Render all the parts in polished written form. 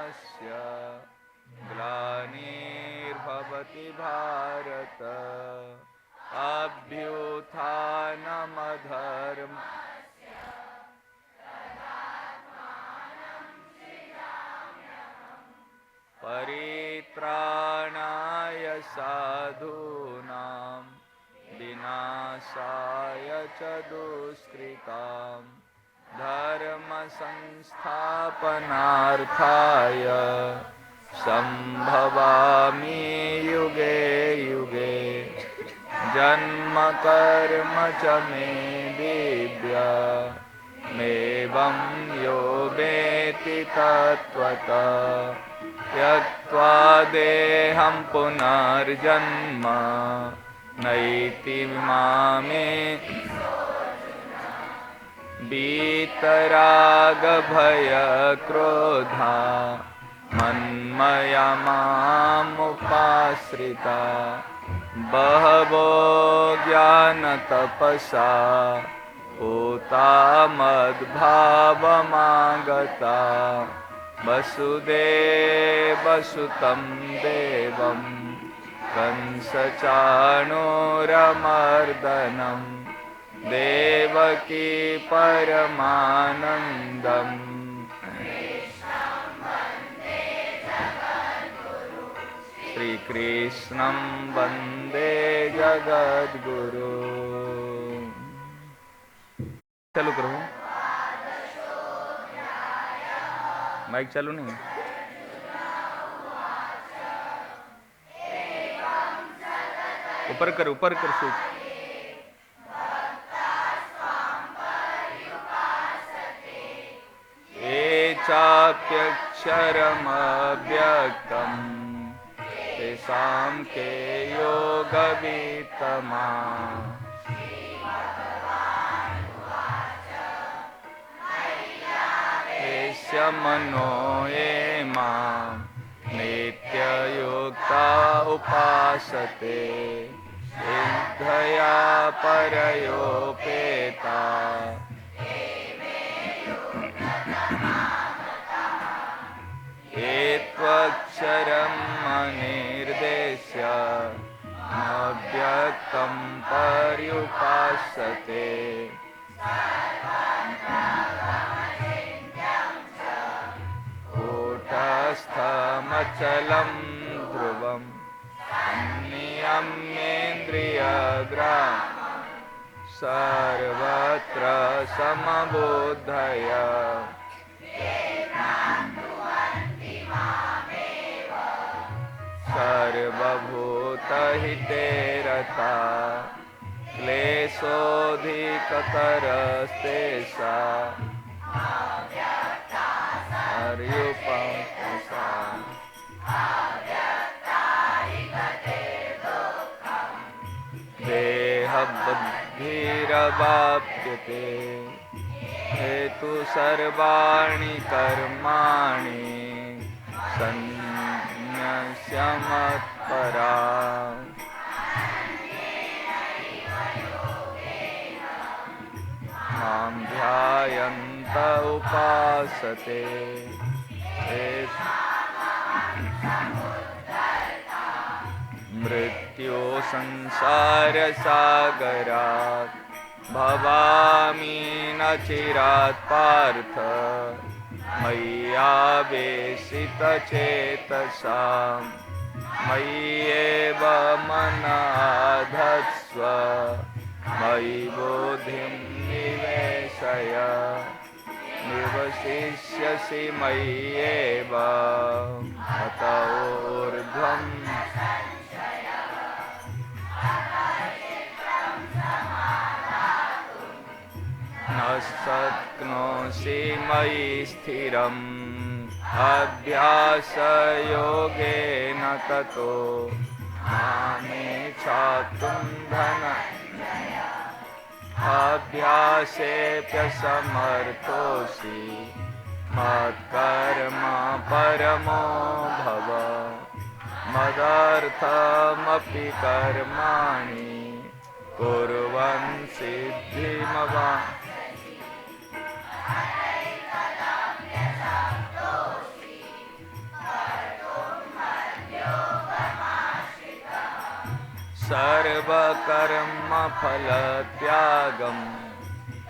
धर्मस्य ग्लानिर्भवति भारत अभ्युत्थानमधर्म परित्राणाय साधूनां विनाशाय च दुष्कृतां धर्म संस्थापनार्थाय संभवामि युगे युगे जन्म कर्म च मे दिव्य मेवं यो वेत्ति तत्त्वतः त्यक्त्वा देहं पुनर्जन्म नैति मामे वीतरागभयक्रोधा मन्मया मामुपाश्रिता बहवो ज्ञानतपसा पूता मद्भावमागता वसुदेवसुतं देवं कंसचाणूरमर्दनं देवकी परमानन्दम् श्रीकृष्णं वन्दे जगद्गुरु। चालू करो, माइक चालू नहीं। ऊपर कर स्विच। ये चाप्यक्षरमव्यक्तम् तेषां के योगवित्तमा यस्य मनो ये मां नित्ययुक्ता उपासते सिद्धया परयोपेता ये त्वक्षरं अनिर्देश्य अव्यक्तं पर्युपासते कूटस्थमचलं ध्रुवं नियम्येन्द्रियग्रामं सर्वत्र समबुद्धय सर्वभूतहिते रता क्लेशोऽधिकतरस्तेषां पर्युपासते देहबुद्धिरवाप्यते हेतु सर्वाणि कर्माणि सन्न्यस्य मत्परा मां ध्यायन्त उपासते मृत्यो संसारसागरात् भवामि न चिरात् पार्थ मय्यावेशितचेतसां मय्येव मनाधत्स्व मयि बुद्धिं निवेशय निवसिष्यसि मय्येव अत ऊर्ध्वम् न शक्नोषि मयि स्थिरम् अभ्यासयोगेन ततो मामेच्छातुं अभ्यासेऽप्यसमर्थोऽसि मत्कर्म परमो भव मदर्थमपि कर्माणि कुर्वन् सिद्धिमवाप्स्यसि। सर्वकर्मफलत्यागं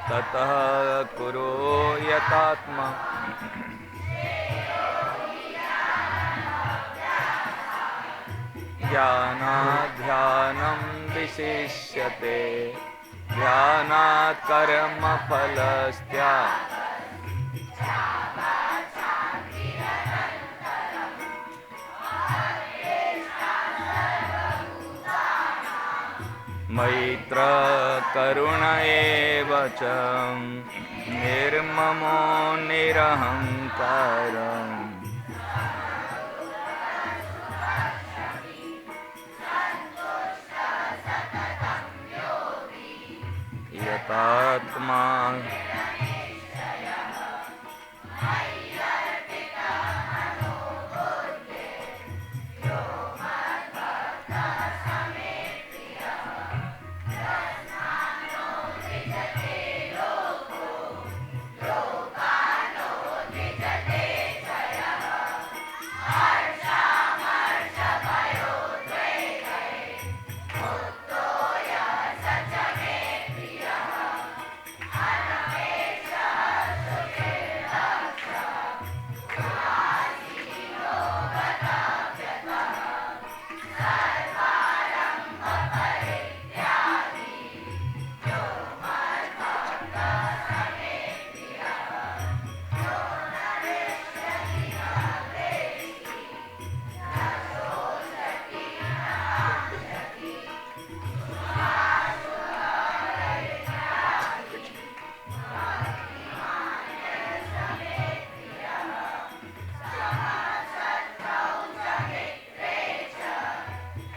ततः कुरु यतात्मा। ज्ञानाध्यानं विशिष्यते ध्यानात् कर्मफलस्त्यागः। मैत्र करुण एव च निर्ममो निरहङ्कारः। यतात्मा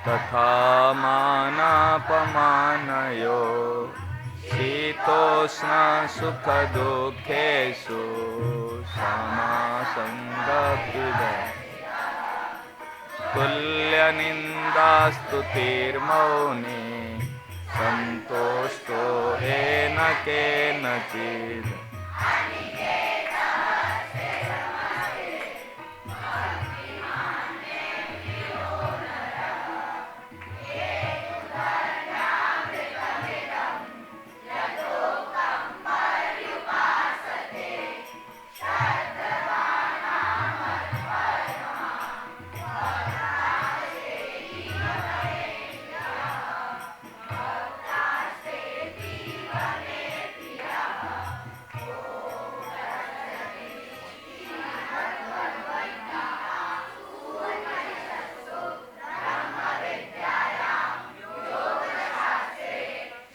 तथा मानापमानयो शीतोष्ण सुखदुःखेषु समासङ्गभिदः। तुल्यनिन्दास्तुतिर्मौनी सन्तुष्टो येन केनचित्।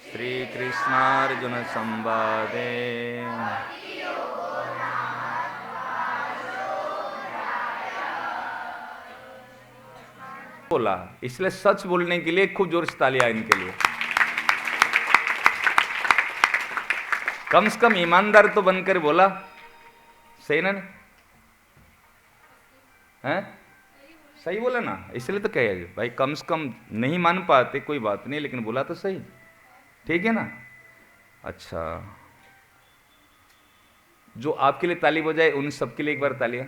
श्रीकृष्णार्जुन संवादे बोला, इसलिए सच बोलने के लिए खूब जोर से तालियां इनके लिए। कम से कम ईमानदार तो बनकर बोला, सही ना? हैं? सही बोला ना, इसलिए तो कहे भाई कम से कम नहीं मान पाते कोई बात नहीं, लेकिन बोला तो सही, ठीक है ना? अच्छा, जो आपके लिए ताली बजाए उन सबके लिए एक बार तालियां।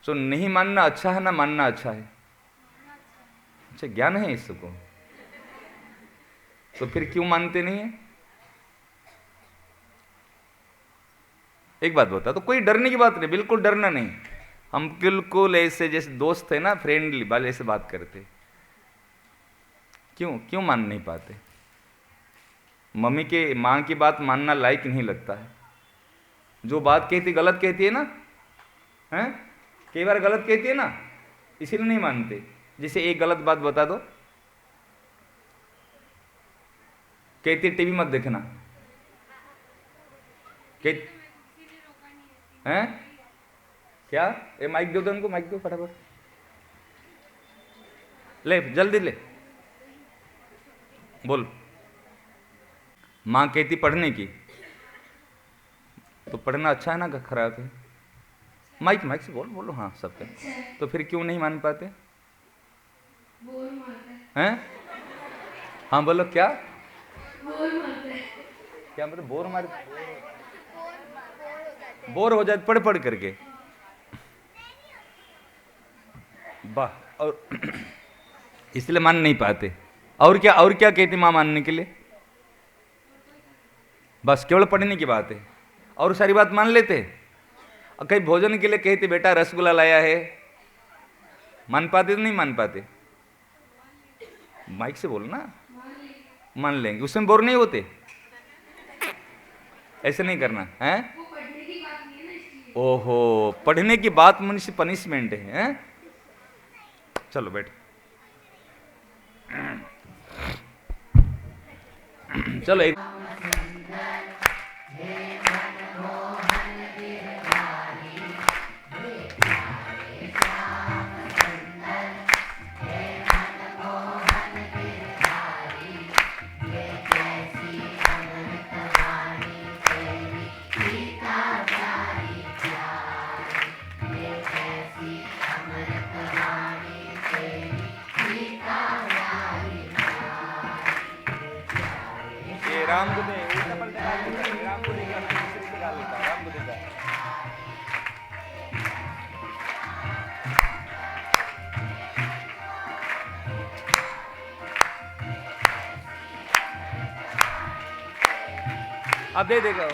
तो नहीं मानना अच्छा है ना मानना अच्छा है? अच्छा, ज्ञान है इसको, तो फिर क्यों मानते नहीं है? एक बात बता, तो कोई डरने की बात नहीं, बिल्कुल डरना नहीं। हम बिल्कुल ऐसे जैसे दोस्त है ना, फ्रेंडली वाले ऐसे बात करते। क्यों मान नहीं पाते? मम्मी के माँ की बात मानना लायक नहीं लगता है। जो बात कहती गलत कहती है ना, हैं? कई बार गलत कहती है ना, इसीलिए नहीं मानते। जैसे एक गलत बात बता दो, कहती टीवी मत देखना, हैं? क्या? ये माइक दो, उनको माइक दो फटाफट, ले जल्दी ले, बोल। माँ कहती पढ़ने की, तो पढ़ना अच्छा है ना खराब है? माइक से बोलो हाँ सबके। तो फिर क्यों नहीं मान पाते? बोर मारते हैं। हाँ बोलो, क्या बोर मारते? क्या मतलब बोर मारते? बोर हो जाते पढ़ करके। वाह। और इसलिए मान नहीं पाते। और क्या कहते माँ मानने के लिए? बस केवल पढ़ने की बात है, और सारी बात मान लेते। और कहीं भोजन के लिए कहते बेटा रसगुल्ला लाया है, मान पाते तो नहीं मान पाते? माइक से बोलो ना। मान लेंगे, उसमें बोर नहीं होते। ऐसे नहीं करना है। ओहो, पढ़ने की बात मनुष्य पनिशमेंट है? चलो बैठ। चलो एक राम को दे, उल्टा पलटा डाल देता, राम को देगा, दूसरे को डाल देता, राम को देगा। अब दे देगा।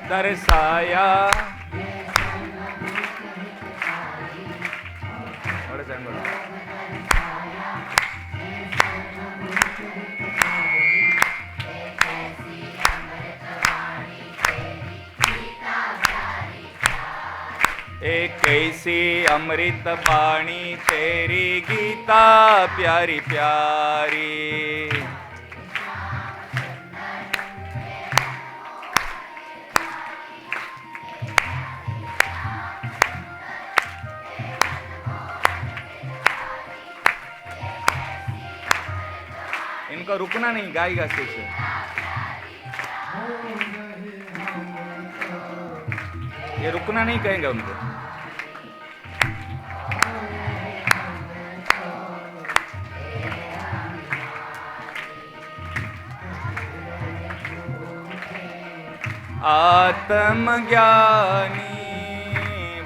दर्शाया एक कैसी अमृत वाणी तेरी गीता प्यारी प्यारी। इनका रुकना नहीं, गाएगा से ये रुकना नहीं कहेंगे उनको। आत्मज्ञानी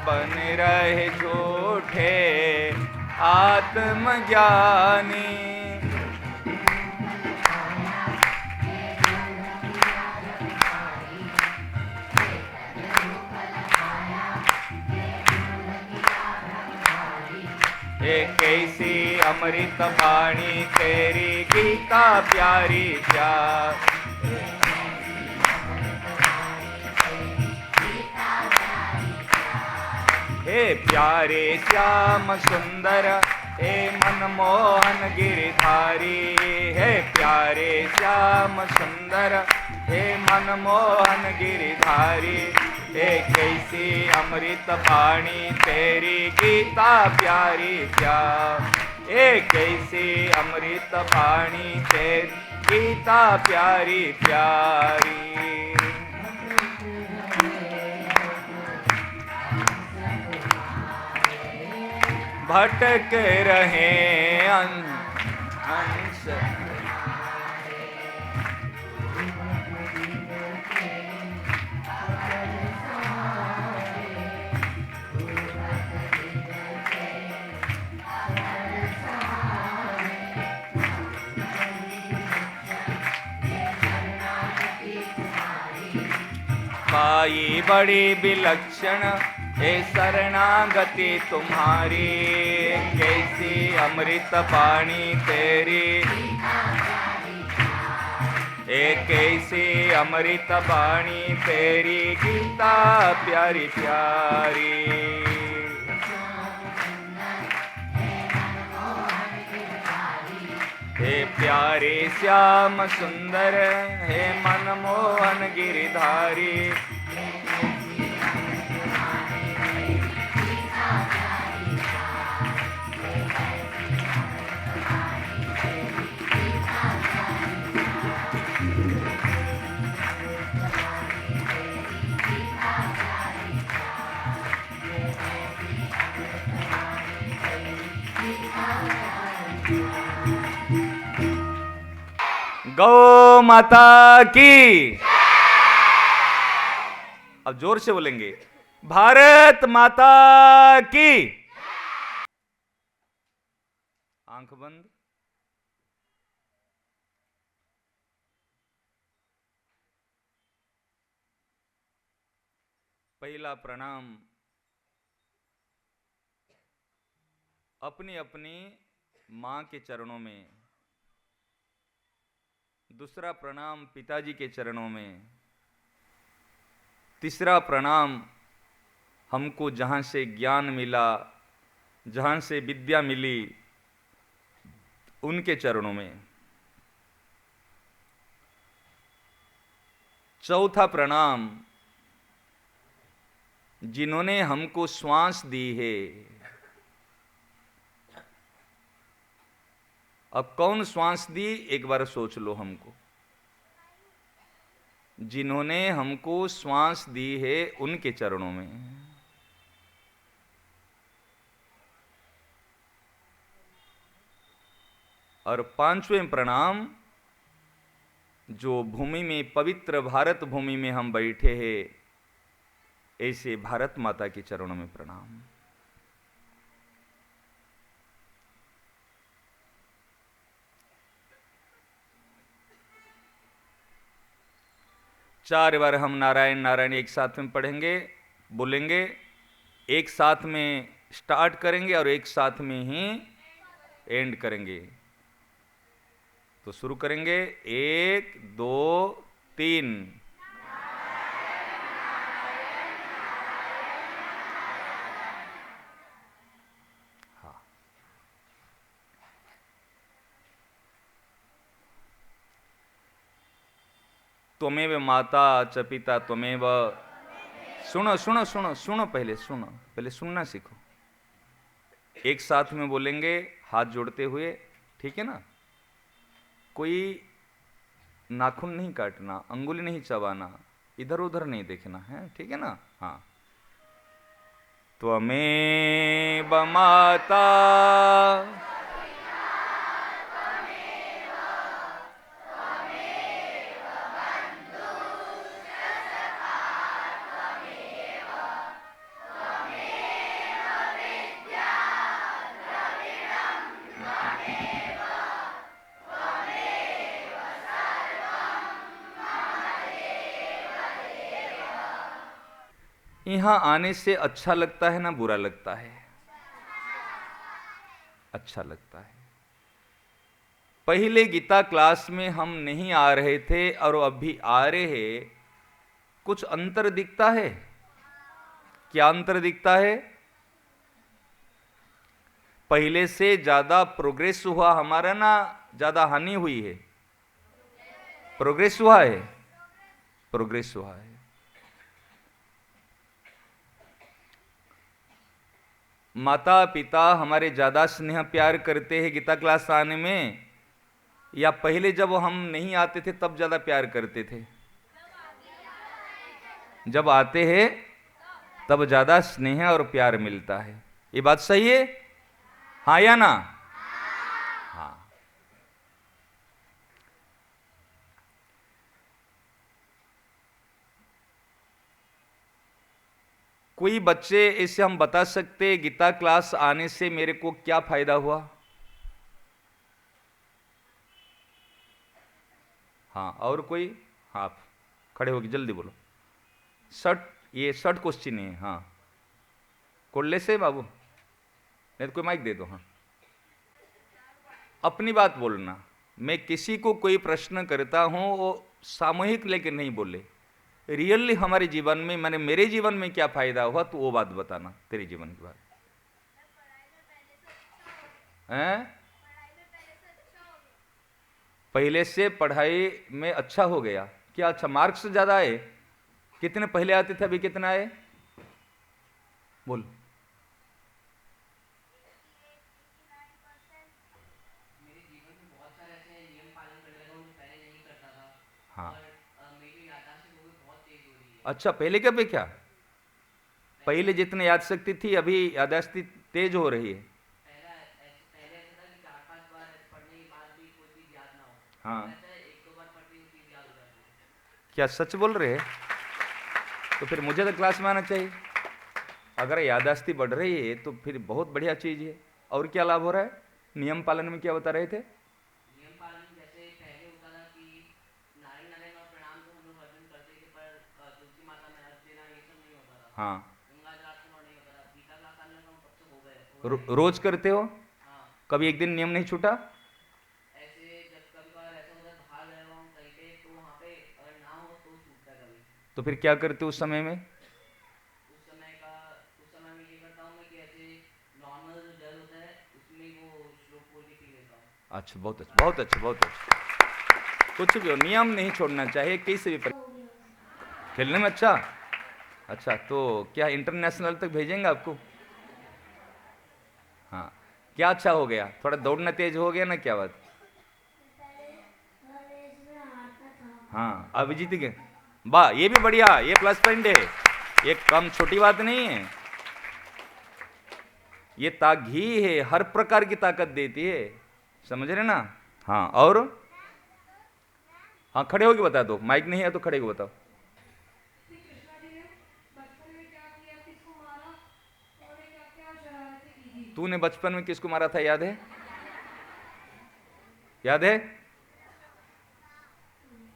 बन रहे झूठे, आत्मज्ञानी एक कैसी अमृत वाणी तेरी गीता प्यारी प्यार। हे प्यारे श्याम सुंदर हे मनमोहन गिरधारी, हे प्यारे श्याम सुंदर हे मनमोहन गिरधारी। हे कैसी अमृत वाणी तेरी गीता प्यारी प्यार। हे कैसी अमृत वाणी तेरी गीता प्यारी प्यारी। भटक रहे हंस पाई बड़ी विलक्षण हे शरणागति तुम्हारी। कैसी अमृत वाणी तेरी, एक कैसी अमृत वाणी तेरी गीता प्यारी प्यारी। हे प्यारे श्याम सुंदर हे मनमोहन गिरधारी। माता की। अब जोर से बोलेंगे, भारत माता की। आंख बंद। पहला प्रणाम अपनी अपनी मां के चरणों में, दूसरा प्रणाम पिताजी के चरणों में, तीसरा प्रणाम हमको जहां से ज्ञान मिला, जहां से विद्या मिली, उनके चरणों में, चौथा प्रणाम जिन्होंने हमको श्वास दी है। अब कौन श्वास दी, एक बार सोच लो हमको। जिन्होंने हमको श्वास दी है उनके चरणों में। और पांचवें प्रणाम जो भूमि में, पवित्र भारत भूमि में हम बैठे हैं, ऐसे भारत माता के चरणों में प्रणाम। चार बार हम नारायण नारायण एक साथ में पढ़ेंगे, बोलेंगे, एक साथ में स्टार्ट करेंगे और एक साथ में ही एंड करेंगे। तो शुरू करेंगे, 1 2 3। हाँ, त्वमेव माता च पिता त्वमेव। सुनो सुनो सुनो सुनो, पहले सुनो, पहले सुनना सीखो। एक साथ में बोलेंगे हाथ जोड़ते हुए, ठीक है ना? कोई नाखून नहीं काटना, अंगुली नहीं चबाना, इधर उधर नहीं देखना है, ठीक है ना? हाँ, त्वमेव माता यहां आने से अच्छा लगता है ना बुरा लगता है? अच्छा लगता है। पहले गीता क्लास में हम नहीं आ रहे थे और अभी आ रहे हैं, कुछ अंतर दिखता है? क्या अंतर दिखता है? पहले से ज्यादा प्रोग्रेस हुआ हमारा ना ज्यादा हानि हुई है? प्रोग्रेस हुआ है, प्रोग्रेस हुआ है। माता पिता हमारे ज्यादा स्नेह प्यार करते हैं गीता क्लास आने में, या पहले जब हम नहीं आते थे तब ज्यादा प्यार करते थे? जब आते हैं तब ज्यादा स्नेह और प्यार मिलता है। ये बात सही है? हाँ या ना? हाँ। कोई बच्चे ऐसे हम बता सकते गीता क्लास आने से मेरे को क्या फायदा हुआ? हाँ, और कोई? हाँ, खड़े होके जल्दी बोलो। ये 60 क्वेश्चन है। हाँ, कोल्ले से बाबू, नहीं तो कोई माइक दे दो। हाँ, अपनी बात बोलना। मैं किसी को कोई प्रश्न करता हूं वो सामूहिक लेकर नहीं बोले, रियली हमारे जीवन में, मैंने मेरे जीवन में क्या फायदा हुआ तो वो बात बताना, तेरे जीवन की बात हैं? पहले से पढ़ाई में अच्छा हो गया क्या? अच्छा, मार्क्स ज्यादा आए? कितने पहले आते थे, अभी कितना आए? बोल। हाँ, अच्छा, पहले क्या पे क्या? पहले जितने याद शक्ति थी अभी याददाश्त तेज हो रही है। हाँ, क्या सच बोल रहे हैं? तो फिर मुझे तो क्लास में आना चाहिए। अगर याददाश्ती बढ़ रही है तो फिर बहुत बढ़िया चीज़ है। और क्या लाभ हो रहा है? नियम पालन में क्या बता रहे थे? नियम पालन जैसे पहले होता था कि नारायण नारायण और प्रणाम तो हम लोग हर दिन करते थे, पर तुलसी माता में अर्घ देना ये सब नहीं होता था। हाँ। गंगा जलार्पण और नहीं होता था। गीता क्लास आने लगा तब से हो गए। रोज करते हो? हाँ। कभी एक दिन नियम नहीं छूटा? ऐसे जब कभी बार ऐसा होता है बाहर गए हुआ हूँ कहीं पे, तो वहाँ पे अगर ना हो तो छूटता है कभी। तो फिर क्या करते हो उस समय में? उस समय में ये करता हूँ मैं कि ऐसे नॉर्मल जो जल होता है उसमें वो श्लोक बोल के पी लेता हूँ। अच्छा, बहुत अच्छा, बहुत अच्छा, बहुत अच्छा। कुछ भी हो, नियम नहीं छोड़ना चाहिए किसी भी खेलने में। अच्छा अच्छा, तो क्या इंटरनेशनल तक भेजेंगे आपको? हाँ। क्या अच्छा हो गया? थोड़ा दौड़ना तेज हो गया ना, क्या बात? हाँ, अब जीत गए। वाह, ये भी बढ़िया, ये प्लस पॉइंट है, ये कम छोटी बात नहीं है। ये घी है, हर प्रकार की ताकत देती है, समझ रहे ना? हाँ, और हाँ, खड़े होके बता दो, माइक नहीं है तो खड़े होके बताओ। तूने बचपन में किसको मारा था, याद है? याद है?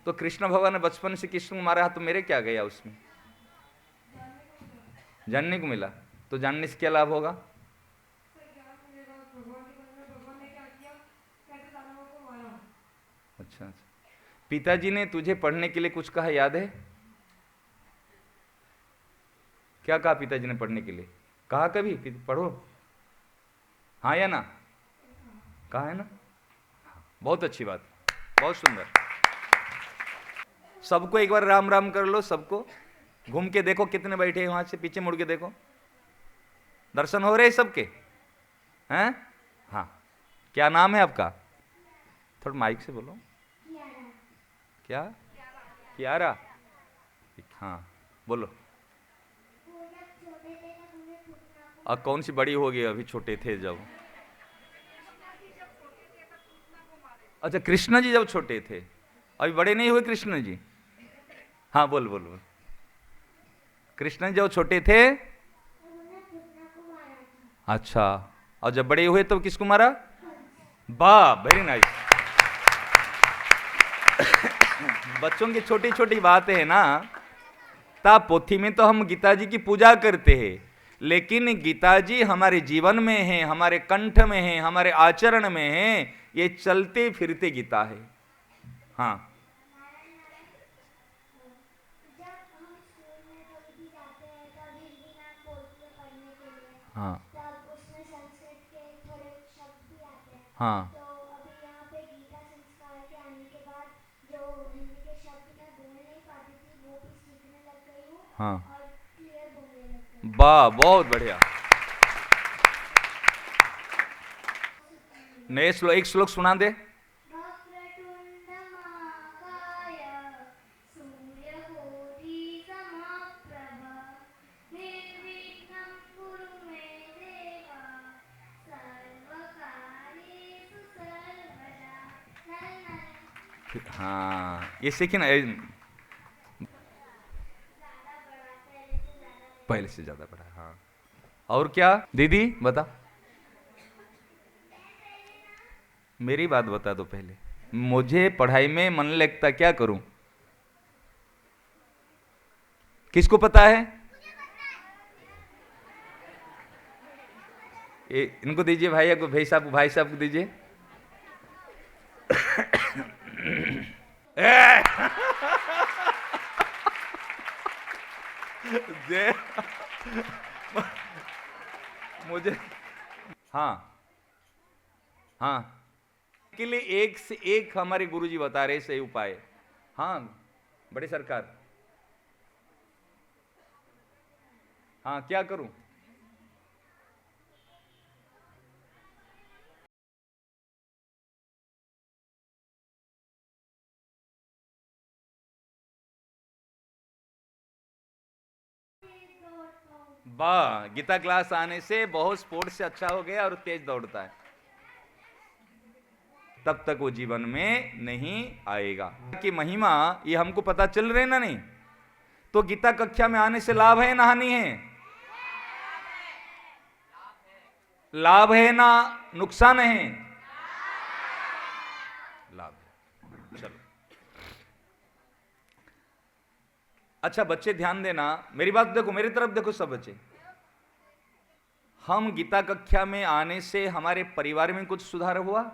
तो कृष्ण भगवान ने बचपन से कृष्ण को मारा, तो मेरे क्या गया उसमें? जानने को मिला। तो जानने से क्या लाभ होगा? अच्छा अच्छा। पिताजी ने तुझे पढ़ने के लिए कुछ कहा, याद है? क्या कहा पिताजी ने पढ़ने के लिए? कहा कभी पढ़ो? हाँ या ना? कहा है ना? बहुत अच्छी बात, बहुत सुंदर। सबको एक बार राम राम कर लो, सबको। घूम के देखो कितने बैठे हैं, वहां से पीछे मुड़ के देखो, दर्शन हो रहे हैं सबके? हैं? हाँ। क्या नाम है आपका? थोड़ा माइक से बोलो। क्या? कियारा? हाँ, बोलो। अब कौन सी बड़ी हो गई, अभी छोटे थे जब? अच्छा, कृष्ण जी जब छोटे थे, अभी बड़े नहीं हुए कृष्ण जी? हाँ, बोल बोल बोल। कृष्ण जी जब छोटे थे, अच्छा, और जब बड़े हुए तो किसको मारा? वाह, वेरी नाइस। बच्चों की छोटी छोटी बातें है ना। ता पोथी में तो हम गीता जी की पूजा करते हैं, लेकिन गीता जी हमारे जीवन में है, हमारे कंठ में है, हमारे आचरण में है। ये चलते फिरते गीता है। हाँ। हाँ। हाँ। हाँ। वाह, बहुत बढ़िया। नए श्लोक, एक श्लोक सुना दे। हाँ, ये सीखी ना, पहले से ज्यादा पढ़ा। हाँ। और क्या दीदी बता? मेरी बात बता दो पहले। मुझे पढ़ाई में मन लगता, क्या करूं? किसको पता है? इनको दीजिए, भाई को, भाई साहब को दीजिए। जे मुझे, हाँ हाँ, के लिए एक से एक हमारे गुरुजी बता रहे सही उपाय। हाँ, बड़े सरकार। हाँ, क्या करूं? वाह, गीता क्लास आने से बहुत स्पोर्ट्स से अच्छा हो गया और तेज दौड़ता है। तब तक वो जीवन में नहीं आएगा। कि महिमा ये हमको पता चल रहे ना नहीं, तो गीता कक्षा में आने से लाभ है ना हानि है? लाभ है ना नुकसान है? लाभ है। चलो अच्छा बच्चे ध्यान देना, मेरी बात देखो, मेरी तरफ देखो सब बच्चे। हम गीता कक्षा में आने से हमारे परिवार में कुछ सुधार हुआ?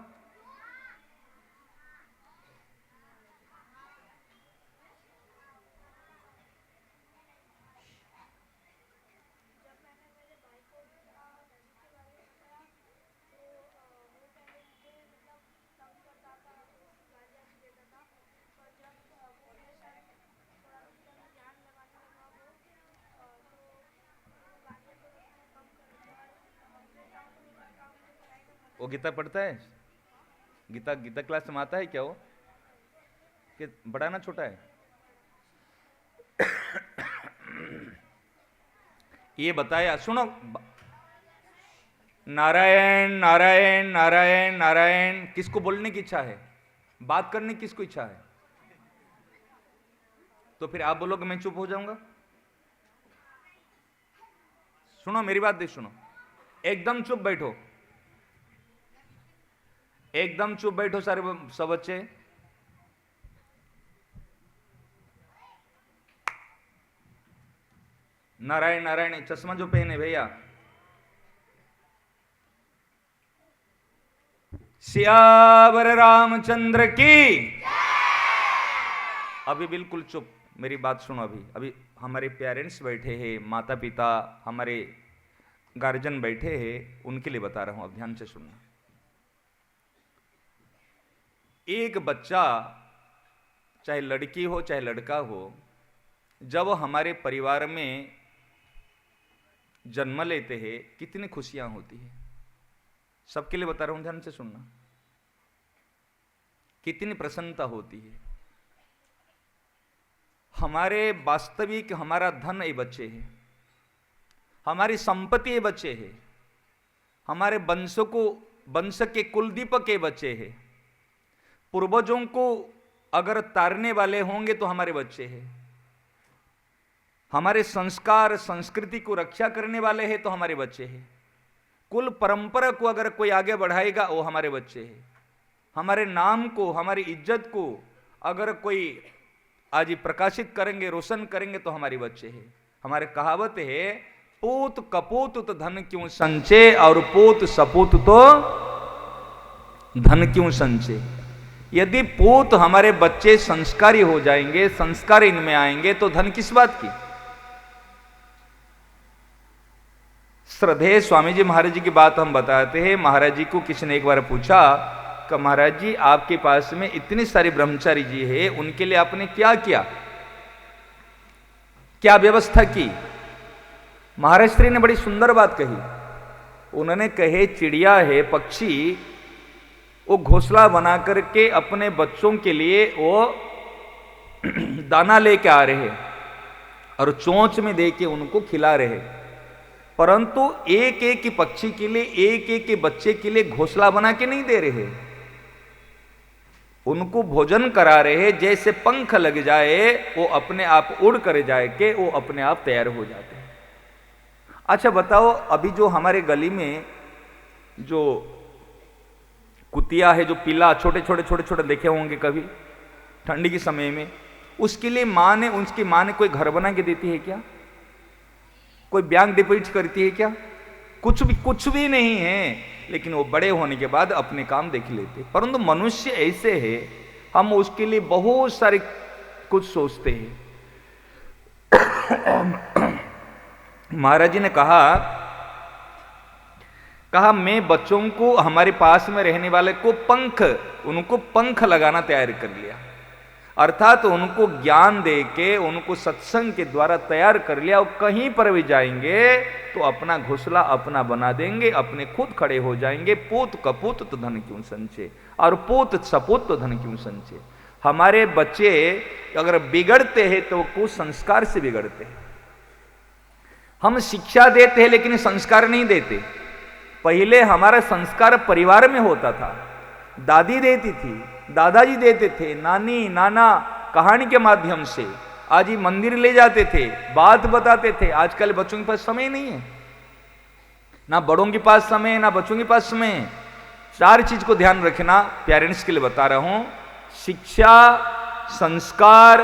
वो गीता पढ़ता है? गीता गीता क्लास में आता है क्या वो? कि बड़ा ना छोटा है? ये बताया, सुनो, नारायण नारायण नारायण नारायण किसको बोलने की इच्छा है? बात करने की किसको इच्छा है? तो फिर आप बोलोगे मैं चुप हो जाऊंगा? सुनो मेरी बात देख, सुनो, एकदम चुप बैठो, एकदम चुप बैठो सारे सब बच्चे। नारायण नारायण चश्मा जो पहने भैया, सियावर रामचंद्र की। अभी बिल्कुल चुप, मेरी बात सुनो। अभी अभी हमारे पेरेंट्स बैठे हैं, माता पिता हमारे गार्जियन बैठे हैं, उनके लिए बता रहा हूं, अब ध्यान से सुनना। एक बच्चा, चाहे लड़की हो चाहे लड़का हो, जब हमारे परिवार में जन्म लेते हैं कितनी खुशियां होती है। सबके लिए बता रहा हूं, ध्यान से सुनना। कितनी प्रसन्नता होती है। हमारे वास्तविक हमारा धन ये बच्चे हैं, हमारी संपत्ति ये बच्चे हैं, हमारे वंश के कुलदीपक ये बच्चे हैं। पूर्वजों को अगर तारने वाले होंगे तो हमारे बच्चे हैं। हमारे संस्कार संस्कृति को रक्षा करने वाले हैं तो हमारे बच्चे हैं। कुल परंपरा को अगर कोई आगे बढ़ाएगा वो हमारे बच्चे हैं। हमारे नाम को, हमारी इज्जत को अगर कोई आज प्रकाशित करेंगे, रोशन करेंगे तो हमारे बच्चे हैं। हमारे कहावत है, पूत कपूत तो धन क्यों संचय, और पूत सपूत तो धन क्यों संचय। यदि पूत हमारे बच्चे संस्कारी हो जाएंगे, संस्कार इनमें आएंगे, तो धन किस बात की। श्रद्धेय स्वामी जी महाराज जी की बात हम बताते हैं। महाराज जी को किसी ने एक बार पूछा कि महाराज जी आपके पास में इतनी सारी ब्रह्मचारी जी है, उनके लिए आपने क्या किया, क्या व्यवस्था की। महाराज श्री ने बड़ी सुंदर बात कही। उन्होंने कहे, चिड़िया है, पक्षी, वो घोंसला बना करके अपने बच्चों के लिए वो दाना लेके आ रहे और चोंच में दे के उनको खिला रहे, परंतु एक एक की पक्षी के लिए, एक एक के बच्चे के लिए घोंसला बना के नहीं दे रहे, उनको भोजन करा रहे। जैसे पंख लग जाए वो अपने आप उड़ कर जाए के वो अपने आप तैयार हो जाते हैं। अच्छा बताओ, अभी जो हमारे गली में जो कुतिया है, जो पिल्ला छोटे छोटे छोटे छोटे देखे होंगे कभी ठंडी के समय में, उसके लिए उसकी माँ ने कोई घर बना के देती है क्या? कोई बैंक डिपॉजिट करती है क्या? कुछ भी नहीं है। लेकिन वो बड़े होने के बाद अपने काम देख लेते। परंतु मनुष्य ऐसे है, हम उसके लिए बहुत सारे कुछ सोचते हैं। महाराज जी ने कहा मैं बच्चों को, हमारे पास में रहने वाले को उनको पंख लगाना तैयार कर लिया, अर्थात उनको ज्ञान दे के, उनको सत्संग के द्वारा तैयार कर लिया। और कहीं पर भी जाएंगे तो अपना घोंसला अपना बना देंगे, अपने खुद खड़े हो जाएंगे। पूत कपूत तो धन क्यों संचय, और पूत सपूत तो धन क्यों संचय। हमारे बच्चे अगर बिगड़ते हैं तो कुसंस्कार से बिगड़ते हैं। हम शिक्षा देते हैं लेकिन संस्कार नहीं देते। पहले हमारा संस्कार परिवार में होता था, दादी देती थी, दादाजी देते थे, नानी नाना कहानी के माध्यम से आज ही मंदिर ले जाते थे, बात बताते थे। आजकल बच्चों के पास समय नहीं है, ना बड़ों के पास समय है, ना बच्चों के पास समय है। चार चीज को ध्यान रखना, पेरेंट्स के लिए बता रहा हूं। शिक्षा, संस्कार,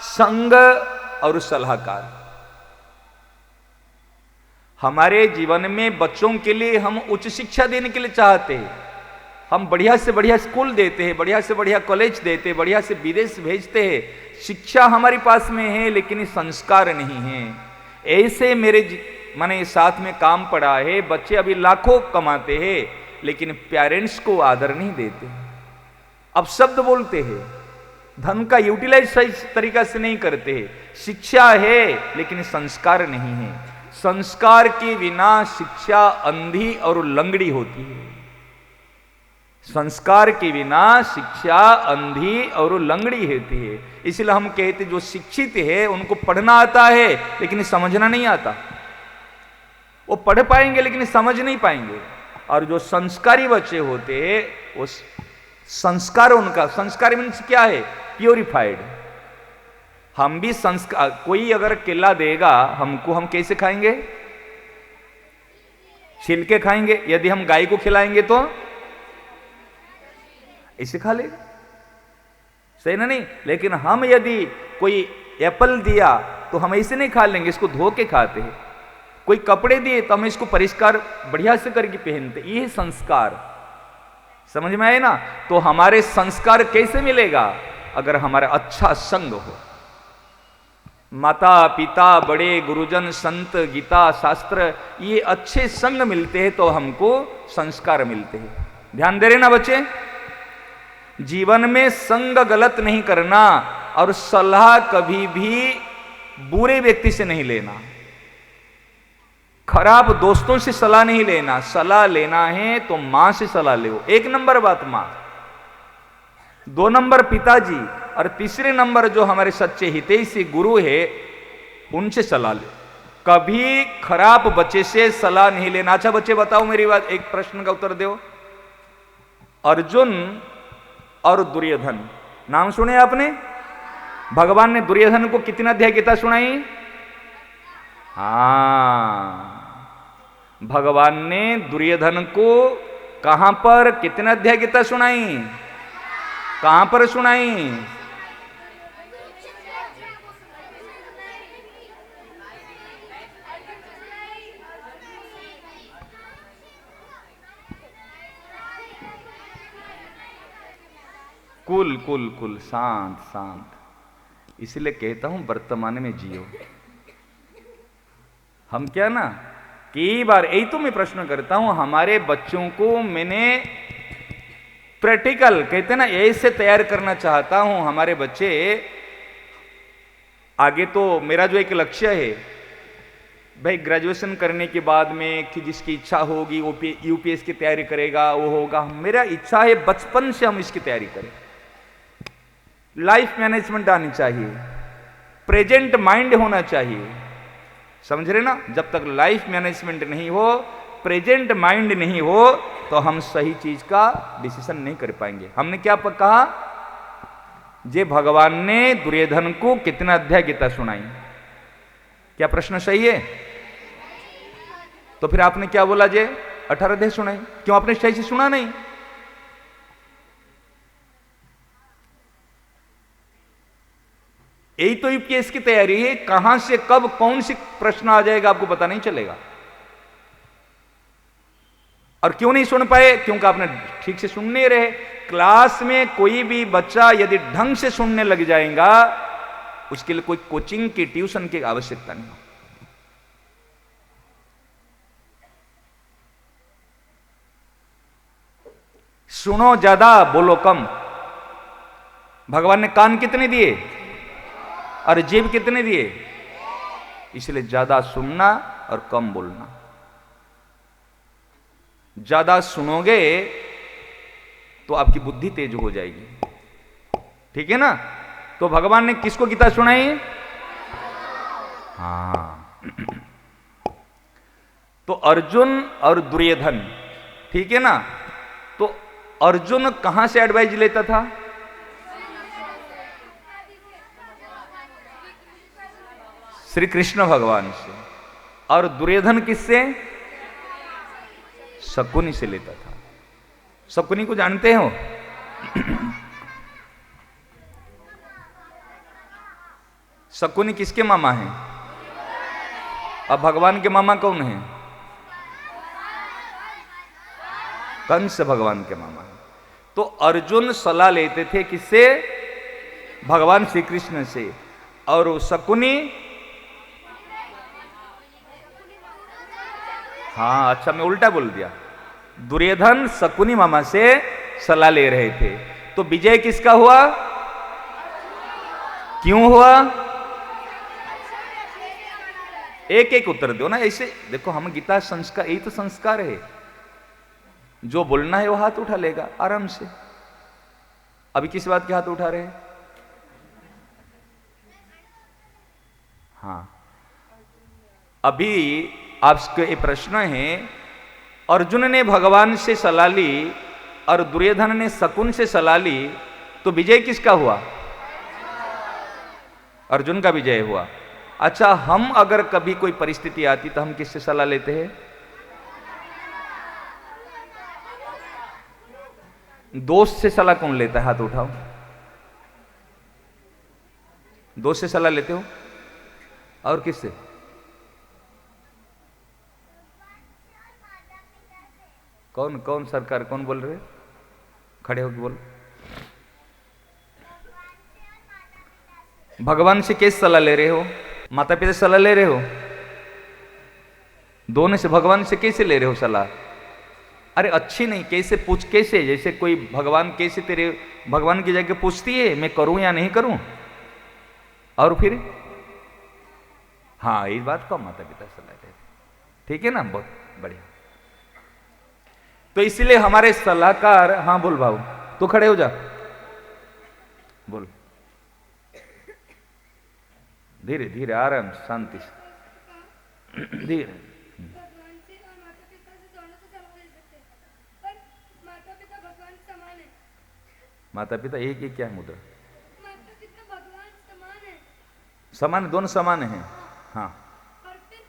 संग और सलाहकार। हमारे जीवन में बच्चों के लिए हम उच्च शिक्षा देने के लिए चाहते हैं, हम बढ़िया से बढ़िया स्कूल देते हैं, बढ़िया से बढ़िया कॉलेज देते हैं, बढ़िया से विदेश भेजते हैं। शिक्षा हमारे पास में है लेकिन संस्कार नहीं है। ऐसे मेरे मैंने साथ में काम पड़ा है, बच्चे अभी लाखों कमाते हैं लेकिन पेरेंट्स को आदर नहीं देते। अब शब्द बोलते हैं, धन का यूटिलाइज सही तरीका से नहीं करते हैं। शिक्षा है लेकिन संस्कार नहीं है। संस्कार के बिना शिक्षा अंधी और लंगड़ी होती है। संस्कार के बिना शिक्षा अंधी और लंगड़ी होती है। इसलिए हम कहते जो शिक्षित है उनको पढ़ना आता है लेकिन समझना नहीं आता। वो पढ़ पाएंगे लेकिन समझ नहीं पाएंगे। और जो संस्कारी बच्चे होते हैं वो संस्कार, उनका संस्कार मीन्स क्या है? प्योरिफाइड। हम भी संस्कार, कोई अगर केला देगा हमको, हम कैसे खाएंगे? छील के खाएंगे। यदि हम गाय को खिलाएंगे तो इसे खा लेगा, सही ना? नहीं। लेकिन हम यदि कोई एप्पल दिया तो हम ऐसे नहीं खा लेंगे, इसको धो के खाते हैं। कोई कपड़े दिए तो हम इसको परिष्कार बढ़िया से करके पहनते। ये संस्कार, समझ में आए ना? तो हमारे संस्कार कैसे मिलेगा? अगर हमारा अच्छा संग हो। माता पिता, बड़े गुरुजन, संत, गीता शास्त्र, ये अच्छे संग मिलते हैं तो हमको संस्कार मिलते हैं। ध्यान दे रहे ना बच्चे? जीवन में संग गलत नहीं करना और सलाह कभी भी बुरे व्यक्ति से नहीं लेना। खराब दोस्तों से सलाह नहीं लेना। सलाह लेना है तो मां से सलाह लो। एक नंबर बात मां, दो नंबर पिताजी, और तीसरे नंबर जो हमारे सच्चे हितैषी गुरु है उनसे सलाह लो। कभी खराब बच्चे से सलाह नहीं लेना। अच्छा बच्चे बताओ मेरी बात, एक प्रश्न का उत्तर दो। अर्जुन और दुर्योधन नाम सुने आपने? भगवान ने दुर्योधन को कितना अध्याय गीता सुनाई? हाँ, भगवान ने दुर्योधन को कहां पर कितना अध्याय गीता सुनाई? कहां पर सुनाई? कुल कुल कुल शांत शांत। इसलिए कहता हूं वर्तमान में जियो। हम क्या ना, कई बार यही तो मैं प्रश्न करता हूं, हमारे बच्चों को मैंने प्रैक्टिकल कहते ना ऐसे तैयार करना चाहता हूं। हमारे बच्चे आगे, तो मेरा जो एक लक्ष्य है भाई, ग्रेजुएशन करने के बाद में कि जिसकी इच्छा होगी वो यूपीएस की तैयारी करेगा, वो होगा। मेरा इच्छा है बचपन से हम इसकी तैयारी करें। लाइफ मैनेजमेंट आनी चाहिए, प्रेजेंट माइंड होना चाहिए, समझ रहे ना? जब तक लाइफ मैनेजमेंट नहीं हो, प्रेजेंट माइंड नहीं हो, तो हम सही चीज का डिसीजन नहीं कर पाएंगे। हमने क्या कहा? जे भगवान ने दुर्योधन को कितना अध्याय गीता सुनाई? क्या प्रश्न सही है? तो फिर आपने क्या बोला? जे 18 अध्याय सुनाई। क्यों आपने सही से सुना नहीं? यही तो यूपीएस की तैयारी है। कहां से कब कौन सी प्रश्न आ जाएगा आपको पता नहीं चलेगा। और क्यों नहीं सुन पाए? क्योंकि आपने ठीक से सुन नहीं रहे। क्लास में कोई भी बच्चा यदि ढंग से सुनने लग जाएगा, उसके लिए कोई कोचिंग की, ट्यूशन की आवश्यकता नहीं। सुनो ज्यादा, बोलो कम। भगवान ने कान कितने दिए और जीभ कितने दिए? इसलिए ज्यादा सुनना और कम बोलना। ज्यादा सुनोगे तो आपकी बुद्धि तेज हो जाएगी, ठीक है ना? तो भगवान ने किसको गीता सुनाई? हाँ, तो अर्जुन और दुर्योधन, ठीक है ना? तो अर्जुन कहां से एडवाइस लेता था? श्री कृष्ण भगवान से। और दुर्योधन किससे? शकुनी से लेता था। शकुनी को जानते हो? शकुनी किसके मामा हैं? अब भगवान के मामा कौन है? कंस भगवान के मामा है। तो अर्जुन सलाह लेते थे किससे? भगवान श्री कृष्ण से। और शकुनी, हाँ अच्छा मैं उल्टा बोल दिया, दुर्योधन शकुनी मामा से सलाह ले रहे थे। तो विजय किसका हुआ? क्यों हुआ? एक एक उत्तर दो ना, ऐसे देखो हम गीता संस्कार, यही तो संस्कार है। जो बोलना है वो हाथ उठा लेगा आराम से। अभी किस बात के हाथ उठा रहे हैं? हाँ अभी आपके ये प्रश्न है, अर्जुन ने भगवान से सलाह ली और दुर्योधन ने शकुन से सलाह ली, तो विजय किसका हुआ? अर्जुन का विजय हुआ। अच्छा हम अगर कभी कोई परिस्थिति आती तो हम किससे सलाह लेते हैं? दोस्त से सलाह कौन लेता है? हाथ उठाओ। दोस्त से सलाह लेते हो? और किससे? कौन कौन सरकार कौन बोल रहे? खड़े होकर बोल। भगवान से कैसे सलाह ले रहे हो? माता पिता से सलाह ले रहे हो? दोनों से। भगवान से कैसे ले रहे हो सलाह? अरे अच्छी नहीं, कैसे पूछ, कैसे? जैसे कोई भगवान कैसे तेरे भगवान की जगह पूछती है मैं करूं या नहीं करूं, और फिर हाँ इस बात को माता पिता सलाह देते, ठीक है ना, बहुत बढ़िया। तो इसलिए हमारे सलाहकार, हाँ बोल भाऊ, तू खड़े हो जा, बोल धीरे धीरे आराम शांति से धीरे। माता पिता एक एक क्या है मुद्रा? माता पिता भगवान समान है। समान, दोनों समान हैं। हाँ और फिर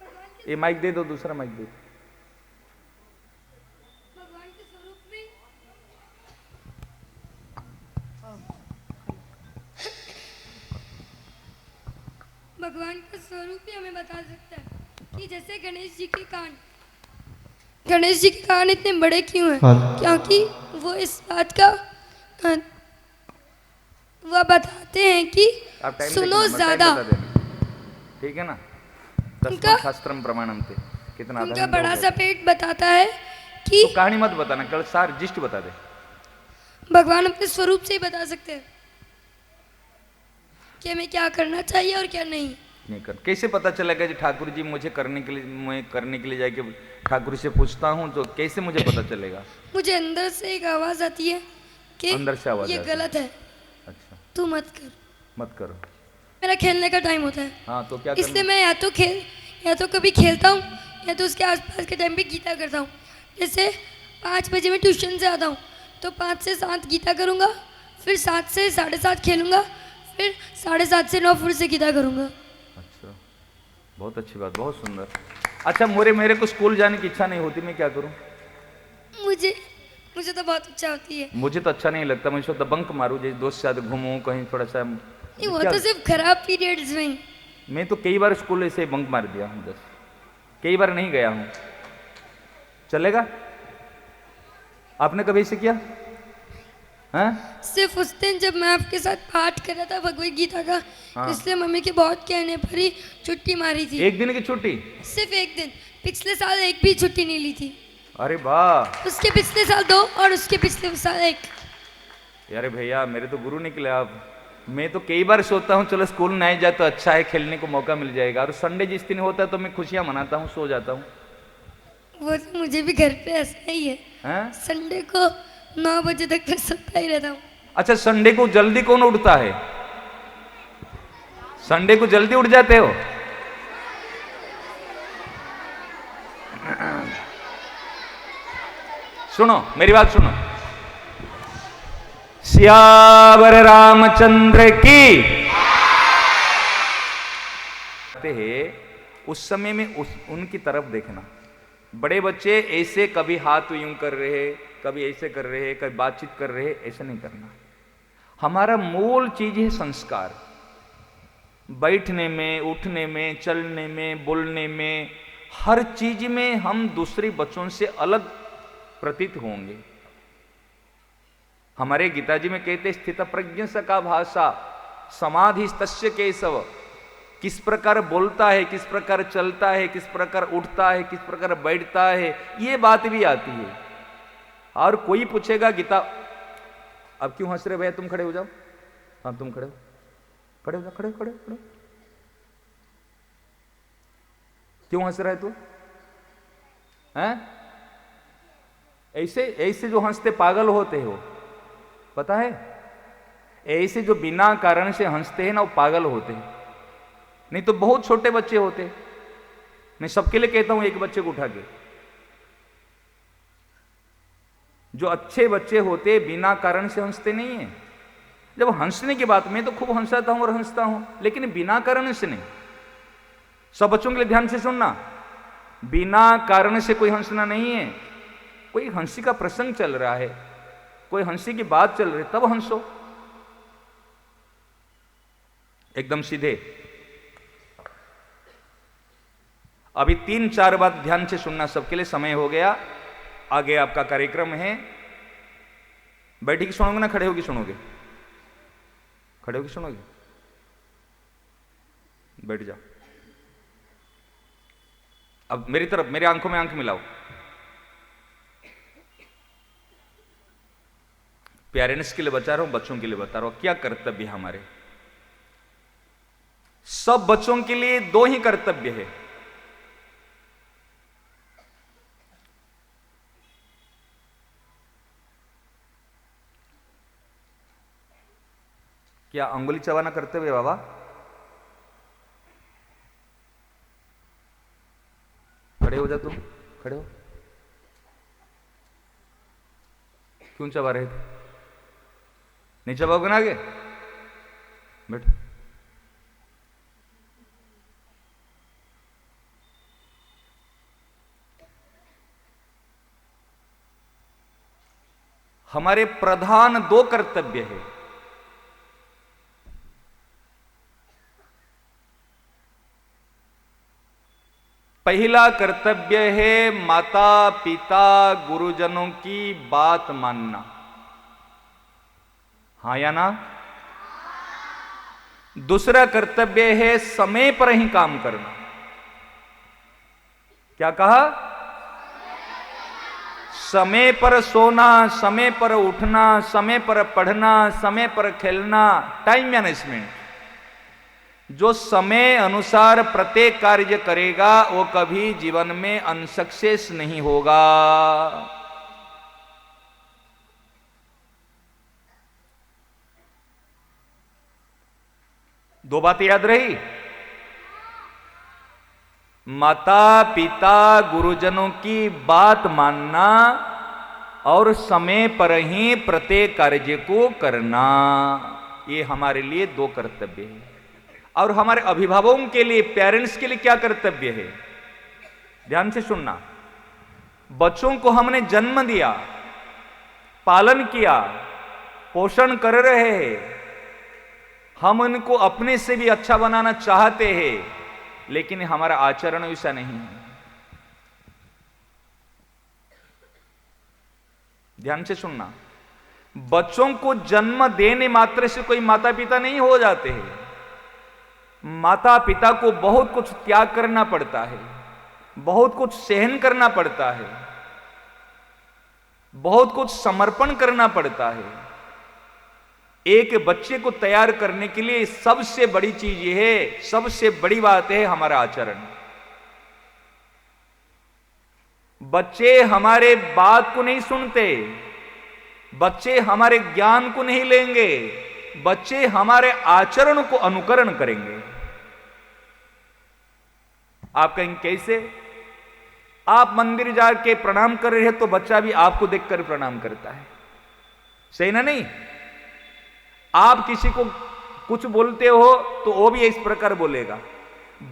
भगवान के ये माइक दे दो, दूसरा माइक दे दो। भगवान के स्वरूप में भगवान का स्वरूप ही हमें बता सकता है कि जैसे गणेश जी के कान, गणेश जी के कान इतने बड़े क्यों हैं? क्योंकि वो इस बात का वह बताते हैं कि आप टाइम सुनो देखना, ज्यादा। टाइम बता देना, ठीक है ना। उनका शास्त्रम प्रमाणम थे कितना आधा उनका घंटा हो बड़ा गया। सा पेट बताता है कि तो कहानी मत बताना, कल सार जिस्ट बता दे। भगवान अपने स्वरूप से ही बता सकते हैं कि हमें क्या करना चाहिए और क्या नहीं। नहीं कर, कैसे पता चलेगा जी ठाकुर जी मुझे करने के लिए, मैं करने के लिए जाके ठाकुर से पूछता हूँ तो कैसे मुझे पता चलेगा? मुझे अंदर से एक आवाज आती है कि अंदर से आवाज ये आती है। गलत है, अच्छा तू मत कर। मत करो। मेरा खेलने का टाइम होता है, हाँ तो क्या इसलिए करना? मैं या तो कभी खेलता हूँ या तो उसके आसपास के टाइम पे गीता करता हूँ। जैसे 5 बजे मैं ट्यूशन से आता हूँ तो 5 से 7 गीता करूँगा, फिर 7 से 7:30 खेलूँगा, फिर 7:30 से 9 फिर से गीता करूँगा। अच्छा बहुत अच्छी बात, बहुत सुंदर। अच्छा मेरे को स्कूल जाने की इच्छा नहीं होती, मैं क्या करूँ? मुझे तो बहुत इच्छा होती है। मुझे तो अच्छा नहीं लगता, मैं सोचता बंक मारूँ, जैसे दोस्त के साथ घूमूं कहीं थोड़ा सा। नहीं, वो क्या? तो सिर्फ खराब पीरियड्स में ही। मैं तो कई बार स्कूल ऐसे बंक मार दिया हूँ, बस कई बार नहीं गया हूँ। चलेगा? आपने कभी ऐसे किया? हाँ? सिर्फ उस दिन जब मैं आपके साथ पाठ कर रहा था भगवत गीता का, हाँ। इसलिए मम्मी के बहुत कहने पर ही छुट्टी मारी थी। एक दिन की छुट्टी? सिर्फ एक दिन, पिछले साल एक भी छुट्टी नहीं ली थी। अरे वाह! उसके पिछले साल 2 और उसके पिछले साल 1। अरे भैया मेरे तो गुरु निकले आप। मैं तो कई बार सोचता हूँ चलो स्कूल नहीं जाए तो अच्छा है, खेलने को मौका मिल जाएगा, और संडे जिस दिन होता है तो मैं खुशियाँ मनाता हूँ, सो जाता हूँ। वो तो मुझे भी घर पे ऐसा ही है, हैं? संडे को 9 बजे तक मैं सोता ही रहता हूँ। अच्छा संडे को जल्दी कौन उठता है? संडे को जल्दी उठ जाते हो? सुनो मेरी बात सुनो, सियावर रामचंद्र की। उस समय में उनकी तरफ देखना। बड़े बच्चे ऐसे कभी हाथ यूं कर रहे, कभी ऐसे कर रहे, कभी बातचीत कर रहे, ऐसे नहीं करना। हमारा मूल चीज है संस्कार। बैठने में, उठने में, चलने में, बोलने में, हर चीज में हम दूसरे बच्चों से अलग प्रतीत होंगे। हमारे गीता जी में कहते स्थित प्रज्ञ सका भाषा समाधि तस्य केशव। किस प्रकार बोलता है, किस प्रकार चलता है, किस प्रकार उठता है, किस प्रकार बैठता है, ये बात भी आती है। और कोई पूछेगा गीता, अब क्यों हंस रहे भैया, तुम खड़े हो जाओ। हाँ तुम खड़े हो, खड़े हो जाओ, खड़े खड़े खड़े। क्यों हंस रहा है तू? हैं? ऐसे ऐसे जो हंसते पागल होते हो, पता है? ऐसे जो बिना कारण से हंसते हैं ना, वो पागल होते हैं। नहीं तो बहुत छोटे बच्चे होते। मैं सबके लिए कहता हूं एक बच्चे को उठा के। जो अच्छे बच्चे होते बिना कारण से हंसते नहीं है। जब हंसने की बात, मैं तो खूब हंसाता हूं और हंसता हूं, लेकिन बिना कारण से नहीं। सब बच्चों के लिए ध्यान से सुनना, बिना कारण से कोई हंसना नहीं है। कोई हंसी का प्रसंग चल रहा है, कोई हंसी की बात चल रही है, तब हंसो, एकदम सीधे। अभी 3-4 बात ध्यान से सुनना, सबके लिए समय हो गया। आगे आपका कार्यक्रम है। बैठी की सुनोगे ना खड़े होगी सुनोगे? खड़े होगी सुनोगे? बैठ जाओ। अब मेरी तरफ, मेरी आंखों में आंख मिलाओ। पेरेंट्स के लिए बता रहा हूं, बच्चों के लिए बता रहा हूं, क्या कर्तव्य है हमारे। सब बच्चों के लिए 2 ही कर्तव्य है। क्या अंगुली चबाना कर्तव्य बाबा? खड़े हो जा, तुम खड़े हो। क्यों चबा रहे थे? नहीं चबाओगे ना आगे? बैठो। हमारे प्रधान 2 कर्तव्य है। पहला कर्तव्य है माता पिता गुरुजनों की बात मानना। हाँ या ना? दूसरा कर्तव्य है समय पर ही काम करना। क्या कहा? समय पर सोना, समय पर उठना, समय पर पढ़ना, समय पर खेलना, टाइम मैनेजमेंट। जो समय अनुसार प्रत्येक कार्य करेगा वो कभी जीवन में अनसक्सेस नहीं होगा। दो बातें याद रही? माता पिता गुरुजनों की बात मानना और समय पर ही प्रत्येक कार्य को करना, ये हमारे लिए 2 कर्तव्य है। और हमारे अभिभावकों के लिए, पेरेंट्स के लिए क्या कर्तव्य है? ध्यान से सुनना। बच्चों को हमने जन्म दिया, पालन किया, पोषण कर रहे हैं, हम उनको अपने से भी अच्छा बनाना चाहते हैं, लेकिन हमारा आचरण ऐसा नहीं है। ध्यान से सुनना। बच्चों को जन्म देने मात्र से कोई माता पिता नहीं हो जाते हैं। माता पिता को बहुत कुछ त्याग करना पड़ता है, बहुत कुछ सहन करना पड़ता है, बहुत कुछ समर्पण करना पड़ता है। एक बच्चे को तैयार करने के लिए सबसे बड़ी चीज यह है, सबसे बड़ी बात है हमारा आचरण। बच्चे हमारे बात को नहीं सुनते, बच्चे हमारे ज्ञान को नहीं लेंगे, बच्चे हमारे आचरण को अनुकरण करेंगे। आप कहेंगे कैसे? आप मंदिर जाके प्रणाम कर रहे हैं तो बच्चा भी आपको देखकर प्रणाम करता है, सही ना? नहीं, आप किसी को कुछ बोलते हो तो वो भी इस प्रकार बोलेगा।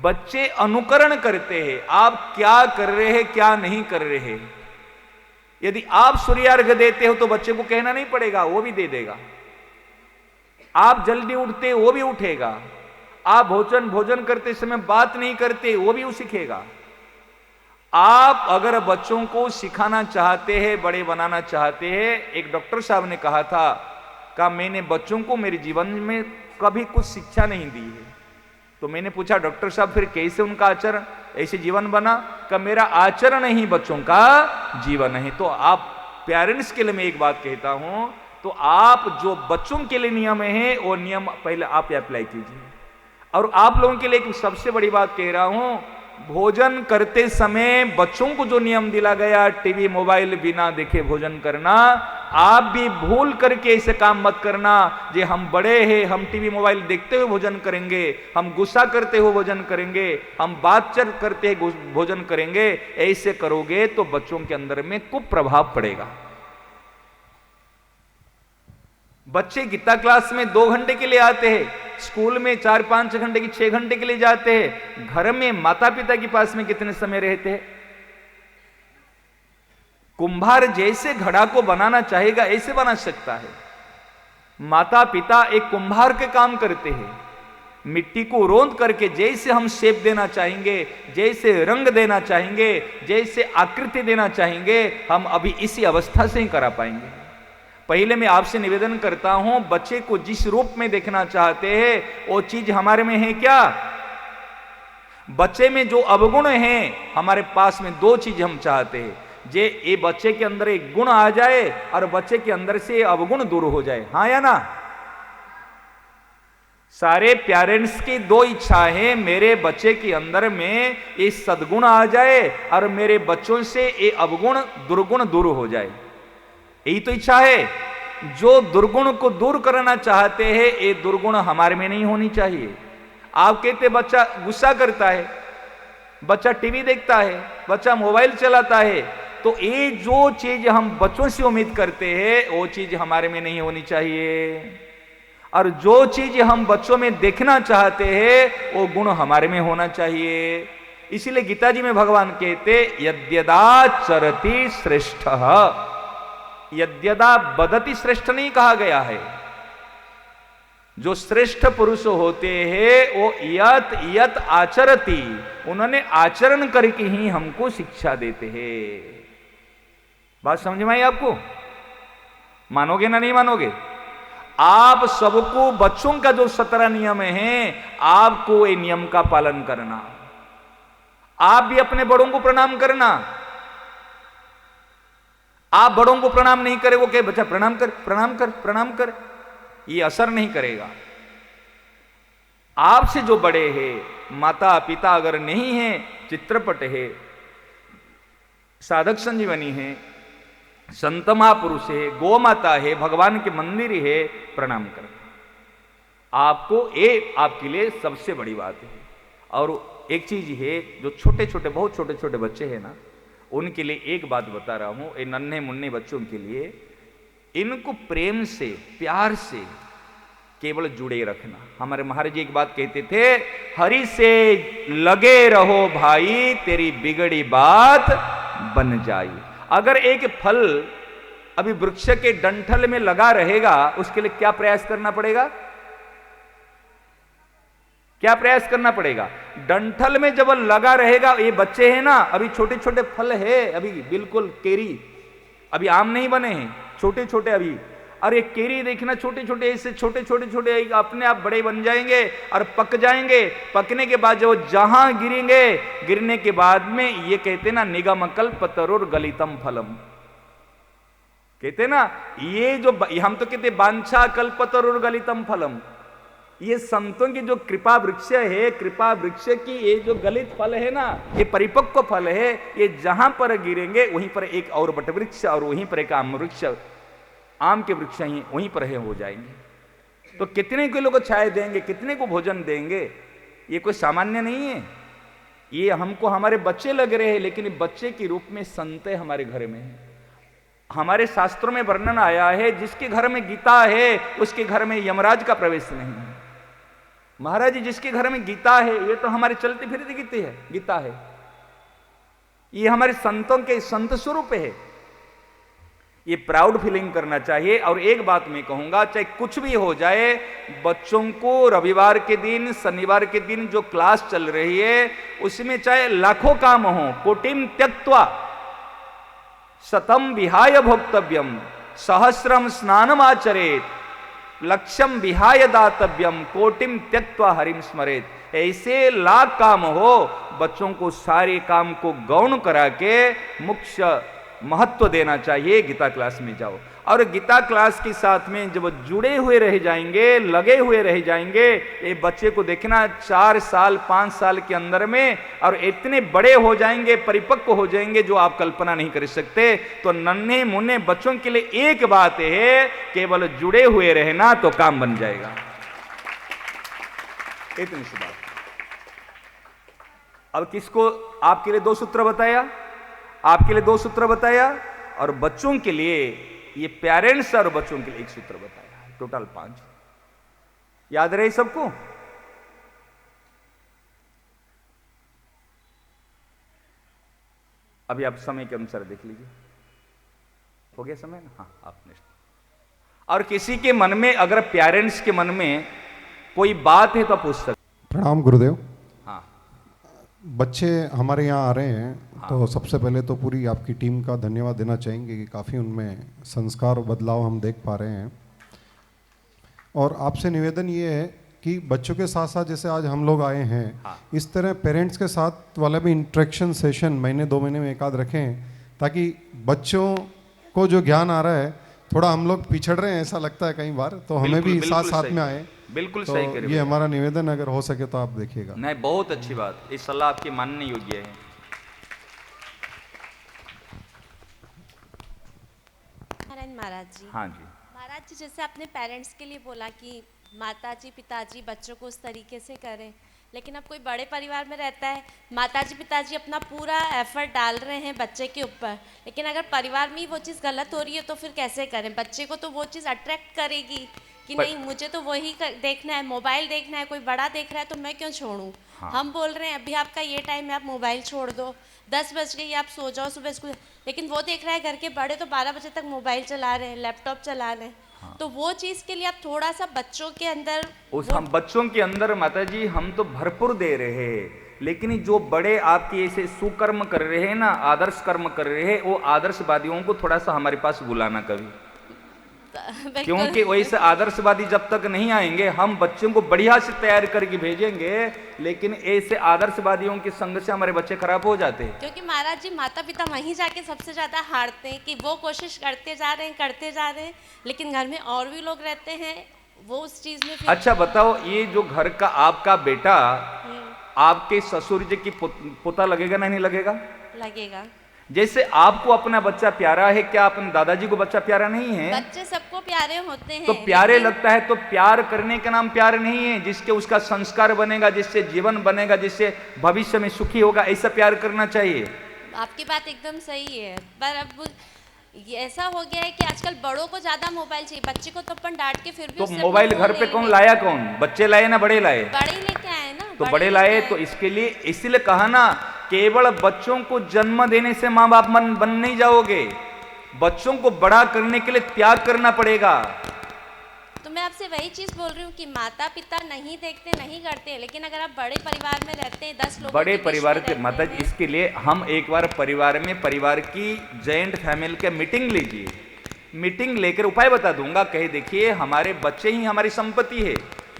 बच्चे अनुकरण करते हैं, आप क्या कर रहे हैं क्या नहीं कर रहे हैं। यदि आप सूर्यार्घ्य देते हो तो बच्चे को कहना नहीं पड़ेगा, वो भी दे देगा। आप जल्दी उठते वो भी उठेगा। आप भोजन करते समय बात नहीं करते वो भी वो सीखेगा। आप अगर बच्चों को सिखाना चाहते हैं, बड़े बनाना चाहते हैं, एक डॉक्टर साहब ने कहा था मैंने बच्चों को मेरे जीवन में कभी कुछ शिक्षा नहीं दी है। तो मैंने पूछा डॉक्टर साहब फिर कैसे उनका आचरण ऐसे जीवन बना? मेरा आचरण ही बच्चों का जीवन है। तो आप पेरेंट्स के लिए मैं एक बात कहता हूं, तो आप जो बच्चों के लिए नियम है वो नियम पहले आप अप्लाई कीजिए। और आप लोगों के लिए एक सबसे बड़ी बात कह रहा हूं, भोजन करते समय बच्चों को जो नियम दिला गया टीवी मोबाइल बिना देखे भोजन करना, आप भी भूल करके ऐसे काम मत करना। जे हम बड़े हैं, हम टीवी मोबाइल देखते हुए भोजन करेंगे, हम गुस्सा करते हुए भोजन करेंगे, हम बातचीत करते हुए भोजन करेंगे, ऐसे करोगे तो बच्चों के अंदर में कुप्रभाव पड़ेगा। बच्चे गीता क्लास में 2 घंटे के लिए आते हैं, स्कूल में 4-5 घंटे की 6 घंटे के लिए जाते हैं, घर में माता पिता के पास में कितने समय रहते हैं? कुंभार जैसे घड़ा को बनाना चाहेगा ऐसे बना सकता है। माता पिता एक कुंभार के काम करते हैं, मिट्टी को रोंद करके जैसे हम शेप देना चाहेंगे, जैसे रंग देना चाहेंगे, जैसे आकृति देना चाहेंगे, हम अभी इसी अवस्था से ही करा पाएंगे। पहले मैं आपसे निवेदन करता हूं, बच्चे को जिस रूप में देखना चाहते हैं वो चीज हमारे में है क्या? बच्चे में जो अवगुण हैं, हमारे पास में 2 चीज हम चाहते हैं, ये बच्चे के अंदर एक गुण आ जाए और बच्चे के अंदर से अवगुण दूर हो जाए। हाँ या ना? सारे पेरेंट्स की 2 इच्छा है, मेरे बच्चे के अंदर में ये सद्गुण आ जाए और मेरे बच्चों से ये अवगुण दुर्गुण दूर हो जाए। यही तो इच्छा है। जो दुर्गुण को दूर करना चाहते हैं, ये दुर्गुण हमारे में नहीं होनी चाहिए। आप कहते बच्चा गुस्सा करता है, बच्चा टीवी देखता है, बच्चा मोबाइल चलाता है, तो ये जो चीज हम बच्चों से उम्मीद करते हैं वो चीज हमारे में नहीं होनी चाहिए। और जो चीज हम बच्चों में देखना चाहते हैं वो गुण हमारे में होना चाहिए। इसीलिए गीता जी में भगवान कहते यद्यदाचरति श्रेष्ठः, यद्यदा बदति श्रेष्ठ नहीं कहा गया है। जो श्रेष्ठ पुरुष होते हैं वो यत यत आचरति, उन्होंने आचरण करके ही हमको शिक्षा देते हैं। बात समझ में आई आपको? मानोगे ना नहीं मानोगे? आप सबको बच्चों का जो 17 नियम है, आपको ये नियम का पालन करना। आप भी अपने बड़ों को प्रणाम करना। आप बड़ों को प्रणाम नहीं करे, वो कहे बच्चा प्रणाम कर प्रणाम कर प्रणाम कर, ये असर नहीं करेगा। आपसे जो बड़े हैं, माता पिता अगर नहीं है, चित्रपट है, साधक संजीवनी है, संत महापुरुष है, गौ माता है, भगवान के मंदिर है, प्रणाम करना आपको ये आपके लिए सबसे बड़ी बात है। और एक चीज है, जो छोटे छोटे बहुत छोटे छोटे बच्चे हैं ना, उनके लिए एक बात बता रहा हूं, ये नन्हे मुन्ने बच्चों के लिए, इनको प्रेम से प्यार से केवल जुड़े रखना। हमारे महाराज जी एक बात कहते थे, हरि से लगे रहो भाई, तेरी बिगड़ी बात बन जाई। अगर एक फल अभी वृक्ष के डंठल में लगा रहेगा, उसके लिए क्या प्रयास करना पड़ेगा? क्या प्रयास करना पड़ेगा? डंठल में जब लगा रहेगा, ये बच्चे हैं ना, अभी छोटे छोटे फल है, अभी बिल्कुल केरी, अभी आम नहीं बने हैं, छोटे छोटे अभी, और ये केरी देखना छोटे छोटे, ऐसे छोटे छोटे छोटे अपने आप बड़े बन जाएंगे और पक जाएंगे। पकने के बाद जब जहां गिरेंगे, गिरने के बाद में ये कहते ना, निगम कल्पतरुर गलितम फलम, कहते ना, ये जो हम तो कहते बांछा कल्पतरुर गलितम फलम, ये संतों की जो कृपा वृक्ष है, कृपा वृक्ष की ये जो गलित फल है ना, ये परिपक्व फल है, ये जहां पर गिरेंगे वहीं पर एक और बट वृक्ष और वहीं पर एक आम वृक्ष, आम के वृक्ष ही वहीं पर हो जाएंगे। तो कितने को लोग छाया देंगे, कितने को भोजन देंगे, ये कोई सामान्य नहीं है। ये हमको हमारे बच्चे लग रहे हैं, लेकिन बच्चे के रूप में संत हमारे घर में है। हमारे शास्त्रों में वर्णन आया है, जिसके घर में गीता है उसके घर में यमराज का प्रवेश नहीं है। महाराज जी, जिसके घर में गीता है, ये तो हमारे चलती फिरती गीता है, ये हमारे संतों के संत स्वरूप है। ये प्राउड फीलिंग करना चाहिए। और एक बात मैं कहूंगा, चाहे कुछ भी हो जाए, बच्चों को रविवार के दिन, शनिवार के दिन जो क्लास चल रही है उसमें चाहे लाखों काम हो, कोटिम त्यक्त्वा शतम विहाय भोक्तव्यम सहस्रम स्नानम आचरेत लक्ष्यम विहाय दातव्यम कोटिम त्यक्त्वा हरिम स्मरेत। ऐसे लाख काम हो, बच्चों को सारे काम को गौण करा के मुख्य महत्व देना चाहिए। गीता क्लास में जाओ, और गीता क्लास के साथ में जब जुड़े हुए रह जाएंगे, लगे हुए रह जाएंगे, ये बच्चे को देखना 4 साल 5 साल के अंदर में और इतने बड़े हो जाएंगे, परिपक्व हो जाएंगे जो आप कल्पना नहीं कर सकते। तो नन्हे मुन्ने बच्चों के लिए एक बात है, केवल जुड़े हुए रहना तो काम बन जाएगा। इतनी सी बात। अब किसको आपके लिए 2 सूत्र बताया, आपके लिए 2 सूत्र बताया, और बच्चों के लिए ये पेरेंट्स और बच्चों के लिए 1 सूत्र बताया, टोटल 5। याद रहे सबको? अभी आप समय के अनुसार देख लीजिए, हो गया समय ना? हाँ, आप नेक्स्ट। और किसी के मन में, अगर पेरेंट्स के मन में कोई बात है तो पूछ सकते। प्रणाम गुरुदेव। हाँ, बच्चे हमारे यहाँ आ रहे हैं, तो सबसे पहले तो पूरी आपकी टीम का धन्यवाद देना चाहेंगे कि काफ़ी उनमें संस्कार और बदलाव हम देख पा रहे हैं। और आपसे निवेदन ये है कि बच्चों के साथ साथ जैसे आज हम लोग आए हैं, इस तरह पेरेंट्स के साथ वाला भी इंटरेक्शन सेशन महीने 2 महीने में एक आध रखें, ताकि बच्चों को जो ज्ञान आ रहा है, थोड़ा हम लोग पिछड़ रहे हैं ऐसा लगता है कई बार, तो हमें भी साथ साथ में आए। बिल्कुल तो सही करें। ये हमारा निवेदन, अगर हो सके तो आप देखिएगा। नहीं, बहुत अच्छी बात, ये सलाह आपकी मानने योग्य है। महाराज जी। हाँ जी। महाराज जी, जैसे आपने पेरेंट्स के लिए बोला कि माताजी पिताजी बच्चों को उस तरीके से करें, लेकिन अब कोई बड़े परिवार में रहता है, माताजी पिताजी अपना पूरा एफर्ट डाल रहे हैं बच्चे के ऊपर, लेकिन अगर परिवार में ही वो चीज़ गलत हो रही है तो फिर कैसे करें? बच्चे को तो वो चीज़ अट्रैक्ट करेगी कि नहीं, मुझे तो वही देखना है, मोबाइल देखना है, कोई बड़ा देख रहा है तो मैं क्यों छोड़ूं? हाँ। हम बोल रहे हैं अभी आपका ये टाइम है, आप मोबाइल छोड़ दो, 10 बज गई आप सो जाओ, सुबह स्कूल, लेकिन वो देख रहा है घर के बड़े तो 12 बजे तक मोबाइल चला रहे हैं, लैपटॉप चला रहे हैं। हाँ। तो वो चीज़ के लिए आप थोड़ा सा बच्चों के अंदर हम बच्चों के अंदर माता जी हम तो भरपूर दे रहे हैं, लेकिन जो बड़े आपके ऐसे सुकर्म कर रहे हैं ना, आदर्श कर्म कर रहे हैं, वो आदर्शवादियों को थोड़ा सा हमारे पास बुलाना कभी, क्योंकि वैसे आदर्शवादी जब तक नहीं आएंगे, हम बच्चों को बढ़िया से तैयार करके भेजेंगे, लेकिन ऐसे आदर्शवादियों की संग से हमारे बच्चे खराब हो जाते हैं। क्योंकि महाराज जी माता पिता वहीं जाके सबसे ज्यादा हारते हैं कि वो कोशिश करते जा रहे हैं, लेकिन घर में और भी लोग रहते हैं, वो उस चीज में अच्छा बताओ, ये जो घर का आपका बेटा आपके ससुर जी की पोता लगेगा नहीं लगेगा? लगेगा। जैसे आपको अपना बच्चा प्यारा है, क्या अपने दादाजी को बच्चा प्यारा नहीं है? बच्चे सबको प्यारे होते हैं, तो प्यारे लगता है तो प्यार करने का नाम प्यार नहीं है। जिसके उसका संस्कार बनेगा, जिससे जीवन बनेगा, जिससे भविष्य में सुखी होगा, ऐसा प्यार करना चाहिए। आपकी बात एकदम सही है, पर अब ये ऐसा हो गया है कि आजकल बड़ों को ज्यादा मोबाइल चाहिए, बच्चे को तो अपन डांट के फिर भी तो मोबाइल घर पे कौन लाया? कौन बच्चे लाए ना बड़े लाए? बड़े लेके आए ना। तो बड़े लाए, तो इसके लिए इसीलिए कहा ना, केवल बच्चों को जन्म देने से माँ बाप बन नहीं जाओगे, बच्चों को बड़ा करने के लिए त्याग करना पड़ेगा। तो मैं आपसे वही चीज बोल रही हूँ कि माता पिता नहीं देखते, नहीं करते, लेकिन अगर आप बड़े परिवार में रहते हैं, 10 लोग बड़े परिवार के माता जी, इसके लिए हम एक बार परिवार में, परिवार की जॉइंट फैमिली के मीटिंग लीजिए, मीटिंग लेकर उपाय बता दूंगा। कहे देखिए, हमारे बच्चे ही हमारी संपत्ति है,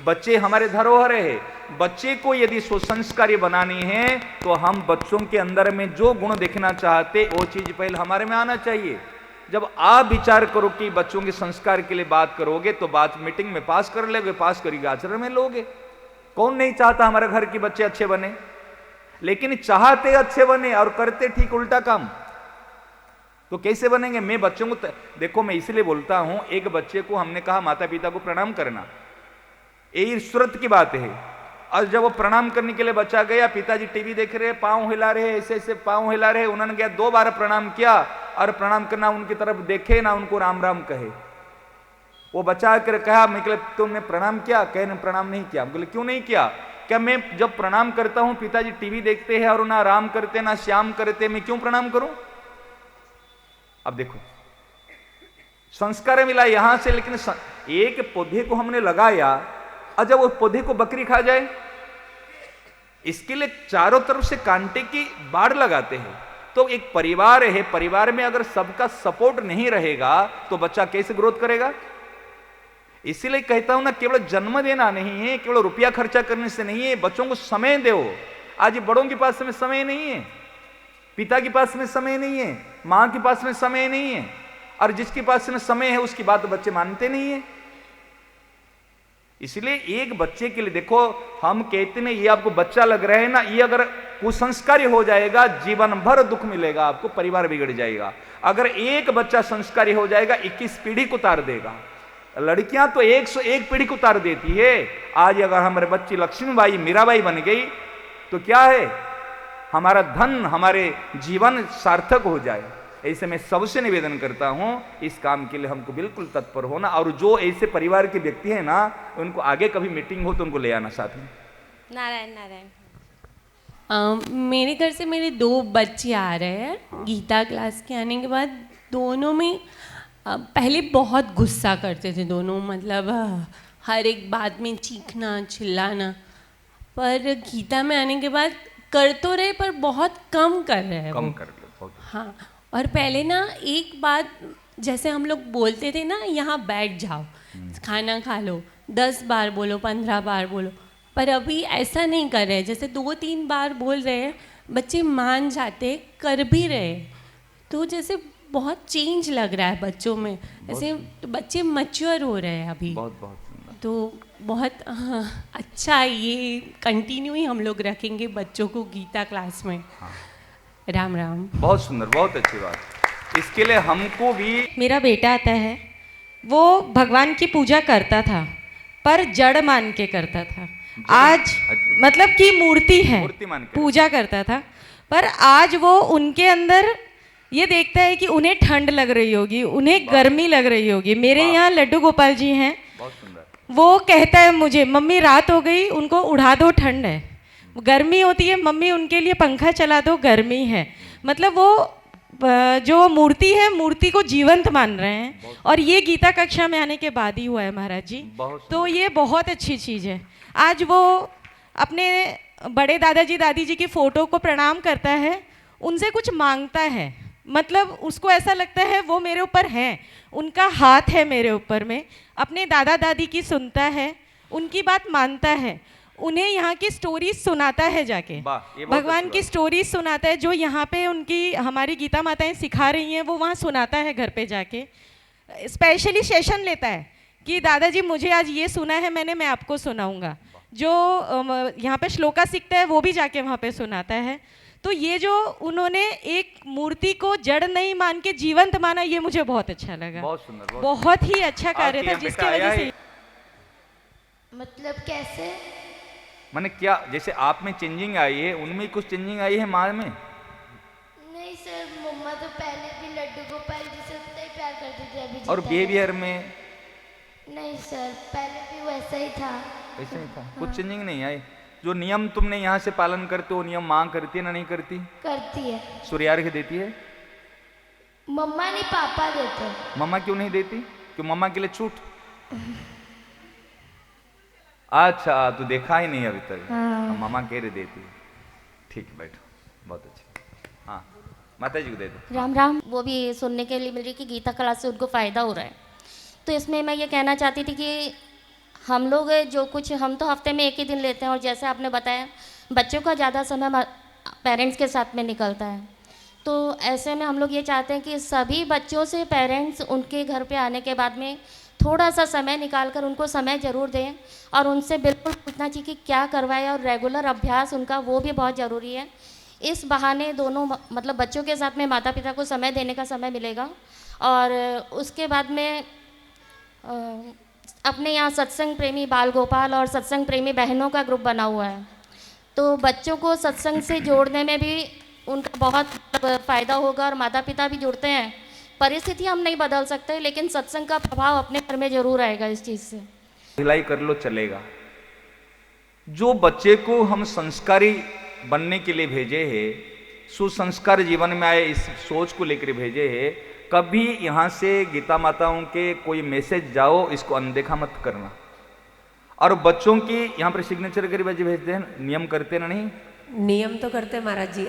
बच्चे हमारे धरोहर है। बच्चे को यदि सुसंस्कारी बनानी है तो हम बच्चों के अंदर में जो गुण देखना चाहते, वो चीज पहले हमारे में आना चाहिए। जब आप विचार करो कि बच्चों के संस्कार के लिए बात करोगे, तो बात मीटिंग में पास कर लोगे, पास करेगा आचरण में लोगे। कौन नहीं चाहता हमारे घर के बच्चे अच्छे बने? लेकिन चाहते अच्छे बने और करते ठीक उल्टा काम, तो कैसे बनेंगे? मैं बच्चों को देखो, मैं इसलिए बोलता हूं, एक बच्चे को हमने कहा माता पिता को प्रणाम करना, ये सूरत की बात है। और जब वो प्रणाम करने के लिए बच्चा गया, पिताजी टीवी देख रहे, पांव हिला रहे, ऐसे ऐसे पांव हिला रहे, उन्होंने गया 2 बार प्रणाम किया, और प्रणाम करना, उनकी तरफ देखे ना, उनको राम राम कहे। वो बचा कर कहा, मतलब तुमने प्रणाम किया? कहे प्रणाम नहीं किया। बोले क्यों नहीं किया? क्या मैं जब प्रणाम करता हूं पिताजी टीवी देखते हैं और ना राम करते ना श्याम करते, मैं क्यों प्रणाम करूं? अब देखो संस्कार मिला यहां से, लेकिन एक पौधे को हमने लगाया और जब वो पौधे को बकरी खा जाए, इसके लिए चारों तरफ से कांटे की बाड़ लगाते हैं। तो एक परिवार है, परिवार में अगर सबका सपोर्ट नहीं रहेगा तो बच्चा कैसे ग्रोथ करेगा? इसीलिए कहता हूं ना, केवल जन्म देना नहीं है, केवल रुपया खर्चा करने से नहीं है, बच्चों को समय दो। आज बड़ों के पास में समय नहीं है, पिता के पास में समय नहीं है, मां के पास में समय नहीं है, और जिसके पास में समय है उसकी बात बच्चे मानते नहीं है। इसलिए एक बच्चे के लिए देखो, हम कहते हैं ये आपको बच्चा लग रहा है ना, ये अगर कुसंस्कारी हो जाएगा जीवन भर दुख मिलेगा आपको, परिवार बिगड़ जाएगा। अगर एक बच्चा संस्कारी हो जाएगा 21 पीढ़ी को उतार देगा। लड़कियां तो 101 पीढ़ी को उतार देती है। आज अगर हमारे बच्ची लक्ष्मीबाई मीराबाई बन गई तो क्या है, हमारा धन, हमारे जीवन सार्थक हो जाए। ऐसे मैं सबसे निवेदन करता हूं, इस काम के लिए हमको बिल्कुल तत्पर होना, और जो ऐसे परिवार के व्यक्ति हैं ना, उनको आगे कभी मीटिंग हो तो उनको ले आना साथ में। नारायण नारायण। मेरे घर से मेरे 2 बच्चे आ रहे हैं। गीता क्लास के आने के बाद दोनों में पहले बहुत गुस्सा करते थे दोनों, मतलब हर एक बात में चीखना चिल्लाना, पर गीता में आने के बाद कर तो रहे पर बहुत कम कर रहे हैं, कम कर लो। हाँ। और पहले ना एक बात जैसे हम लोग बोलते थे ना, यहाँ बैठ जाओ खाना खा लो, 10 बार बोलो 15 बार बोलो, पर अभी ऐसा नहीं कर रहे। जैसे 2-3 बार बोल रहे हैं, बच्चे मान जाते, कर भी रहे, तो जैसे बहुत चेंज लग रहा है बच्चों में, ऐसे बच्चे मैच्योर हो रहे हैं अभी। बहुत बहुत सुंदर। तो बहुत अच्छा, ये कंटिन्यू ही हम लोग रखेंगे बच्चों को गीता क्लास में। राम राम। बहुत सुंदर, बहुत अच्छी बात। इसके लिए हमको भी, मेरा बेटा आता है, वो भगवान की पूजा करता था पर जड़ मान के करता था। आज मतलब कि मूर्ति है, मूर्ति मान के पूजा करता था, पर आज वो उनके अंदर ये देखता है कि उन्हें ठंड लग रही होगी, उन्हें गर्मी लग रही होगी। मेरे यहाँ लड्डू गोपाल जी हैं, बहुत सुंदर। वो कहता है मुझे, मम्मी रात हो गई, उनको उड़ा दो, ठंड है, गर्मी होती है, मम्मी उनके लिए पंखा चला दो, गर्मी है। मतलब वो जो मूर्ति है, मूर्ति को जीवंत मान रहे हैं, और ये गीता कक्षा में आने के बाद ही हुआ है महाराज जी। तो ये बहुत अच्छी चीज़ है। आज वो अपने बड़े दादाजी दादी जी की फ़ोटो को प्रणाम करता है, उनसे कुछ मांगता है, मतलब उसको ऐसा लगता है वो मेरे ऊपर हैं, उनका हाथ है मेरे ऊपर में। अपने दादा दादी की सुनता है, उनकी बात मानता है, उन्हें यहाँ की स्टोरीज सुनाता है जाके, भगवान की स्टोरीज सुनाता है, जो यहाँ पे उनकी हमारी गीता माताएं सिखा रही हैं, वो वहाँ सुनाता है घर पे जाके। स्पेशली सेशन लेता है कि दादाजी मुझे आज ये सुना है मैंने, मैं आपको सुनाऊंगा। जो यहाँ पे श्लोका सीखता है वो भी जाके वहाँ पे सुनाता है। तो ये जो उन्होंने एक मूर्ति को जड़ नहीं मान के जीवंत माना, ये मुझे बहुत अच्छा लगा। बहुत सुंदर, बहुत ही अच्छा कार्य था, जिसकी वजह से। मतलब कैसे? मैंने क्या, जैसे आप में चेंजिंग आई है, उनमें कुछ चेंजिंग आई है माँ में? नहीं सर, मम्मा तो पहले भी लड्डू गोपाल जी से उतना ही प्यार करती थी, अभी और बिहेवियर में? नहीं सर, पहले भी वैसा ही था। ऐसा ही था, कुछ चेंजिंग नहीं आई। जो नियम तुमने यहाँ से पालन करते हो, नियम माँ करती है ना नहीं करती? करती है। सूर्यार्घ्य देती है? मम्मा नहीं, पापा देते। मम्मा क्यों नहीं देती? क्यों मम्मा के लिए छूट? अच्छा, तो देखा ही नहीं अभी तक। मामा कह रहे देती है। ठीक है, बैठो, बहुत अच्छा। हाँ, माता जी को दे दो। राम राम। वो भी सुनने के लिए मिल रही कि गीता क्लास से उनको फ़ायदा हो रहा है, तो इसमें मैं ये कहना चाहती थी कि हम लोग जो कुछ, हम तो हफ्ते में 1 ही दिन लेते हैं, और जैसे आपने बताया बच्चों का ज़्यादा समय पेरेंट्स के साथ में निकलता है, तो ऐसे में हम लोग ये चाहते हैं कि सभी बच्चों से पेरेंट्स उनके घर पे आने के बाद में थोड़ा सा समय निकाल कर उनको समय ज़रूर दें, और उनसे बिल्कुल पूछना चाहिए कि क्या करवाए, और रेगुलर अभ्यास उनका वो भी बहुत ज़रूरी है। इस बहाने दोनों मतलब बच्चों के साथ में माता पिता को समय देने का समय मिलेगा। और उसके बाद में अपने यहाँ सत्संग प्रेमी बाल गोपाल और सत्संग प्रेमी बहनों का ग्रुप बना हुआ है, तो बच्चों को सत्संग से जोड़ने में भी उनका बहुत फ़ायदा होगा और माता पिता भी जुड़ते हैं। परिस्थिति हम नहीं बदल सकते, लेकिन सत्संग का प्रभाव अपने घर में ज़रूर आएगा इस चीज़ से। सिलाई कर लो चलेगा। जो बच्चे को हम संस्कारी बनने के लिए भेजे हैं, सुसंस्कार जीवन में आए इस सोच को लेकर भेजे हैं, कभी यहाँ से गीता माताओं के कोई मैसेज जाओ इसको अनदेखा मत करना। और बच्चों की यहाँ पर सिग्नेचर कर भेजते हैं, नियम करते ना? नहीं, नियम तो करते हैं महाराज जी,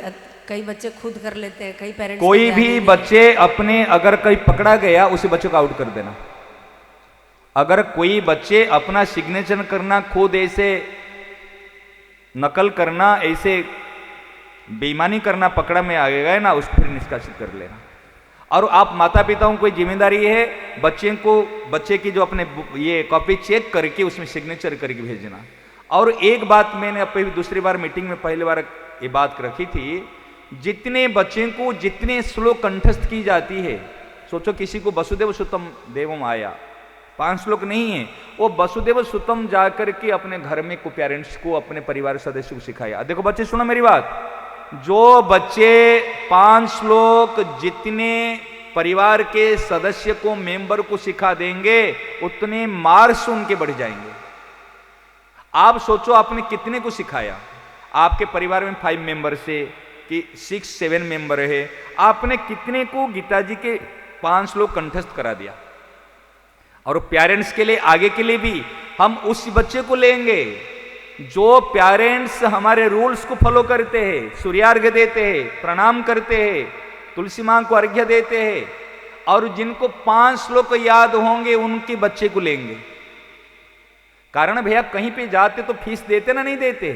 कई बच्चे खुद कर लेते हैं, कई पेरेंट्स कोई भी बच्चे अपने अगर कहीं पकड़ा गया उसी बच्चे को आउट कर देना। अगर कोई बच्चे अपना सिग्नेचर करना, खुद ऐसे नकल करना, ऐसे बेईमानी करना पकड़ा में आ गए ना, उसको फिर निष्कासित कर लेना। और आप माता पिताओं को जिम्मेदारी है बच्चे की जो अपने ये कॉपी चेक करके उसमें सिग्नेचर करके भेजना। और एक बात मैंने अब दूसरी बार मीटिंग में पहली बार ये बात रखी थी, जितने बच्चे को जितने श्लोक कंठस्थ की जाती है, सोचो किसी को वसुदेव सुतम देवम आया 5 श्लोक नहीं है, वो वसुदेव सुतम जाकर के अपने घर में को पेरेंट्स को, अपने परिवार सदस्य को सिखाया। देखो बच्चे सुनो मेरी बात, जो बच्चे 5 श्लोक जितने परिवार के सदस्य को, मेंबर को सिखा देंगे, उतने मार्क्स उनके बढ़ जाएंगे। आप सोचो आपने कितने को सिखाया, आपके परिवार में 5 मेंबर से कि 6-7 मेंबर है, आपने कितने को गीता जी के 5 श्लोक कंठस्थ करा दिया। और पेरेंट्स के लिए, आगे के लिए भी हम उस बच्चे को लेंगे जो पेरेंट्स हमारे रूल्स को फॉलो करते हैं, सूर्यार्घ्य देते हैं, प्रणाम करते हैं, तुलसी मां को अर्घ्य देते हैं, और जिनको 5 श्लोक याद होंगे उनके बच्चे को लेंगे। कारण भैया कहीं पे जाते तो फीस देते ना, नहीं देते,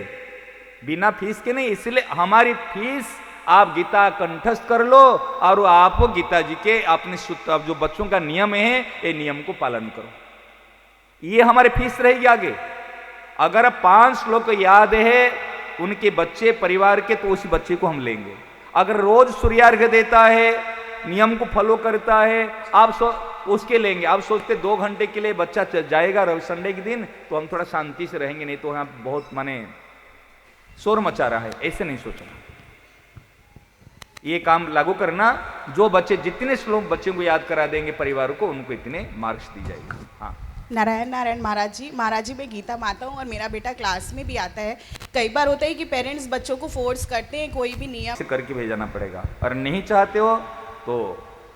बिना फीस के नहीं। इसलिए हमारी फीस आप गीता कंठस्थ कर लो और आप गीता जी के अपने जो बच्चों का नियम है, ये नियम को पालन करो। ये हमारी फीस रहेगी आगे। अगर 5 श्लोक याद है उनके बच्चे परिवार के, तो उसी बच्चे को हम लेंगे। अगर रोज सूर्यार्घ्य देता है, नियम को फॉलो करता है, उसके लेंगे। आप सोचते 2 घंटे के लिए बच्चा जाएगा संडे के दिन, तो हम थोड़ा शांति से रहेंगे, नहीं तो यहाँ बहुत माने शोर मचा रहा है, ऐसे नहीं सोचना। ये काम लागू करना, जो बच्चे जितने श्लोक बच्चों को याद करा देंगे परिवार को, उनको इतने मार्क्स दी जाएगी। हाँ, नारायण नारायण महाराज जी मैं गीता माता हूँ और मेरा बेटा क्लास में भी आता है। कई बार होता है कि पेरेंट्स बच्चों को फोर्स करते हैं, कोई भी नियम से करके भेजना पड़ेगा, और नहीं चाहते हो तो।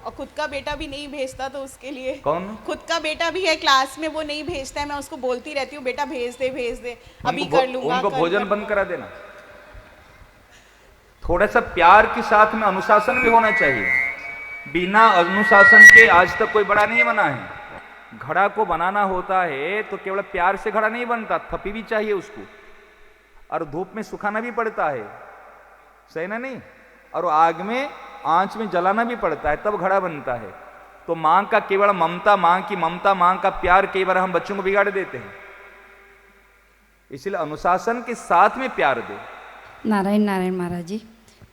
और खुद का बेटा भी नहीं भेजता, तो उसके लिए कौन? खुद का बेटा भी है क्लास में, वो नहीं भेजता है। मैं उसको बोलती रहती हूँ बेटा भेज दे, अभी कर लूंगा। उनको भोजन बंद करा देना। थोड़ा सा प्यार के साथ में अनुशासन भी होना चाहिए। बिना अनुशासन के आज तक कोई बड़ा नहीं बना है। घड़ा को बनाना होता है तो केवल प्यार से घड़ा नहीं बनता, थपी भी चाहिए उसको, और धूप में सुखाना भी पड़ता है, सही ना? नहीं, और आग में, आंच में जलाना भी पड़ता है, तब घड़ा बनता है। तो मां का केवल ममता, मां की ममता, मां का प्यार कई बार हम बच्चों को बिगाड़ देते हैं। इसलिए अनुशासन के साथ में प्यार दे। नारायण नारायण महाराज जी,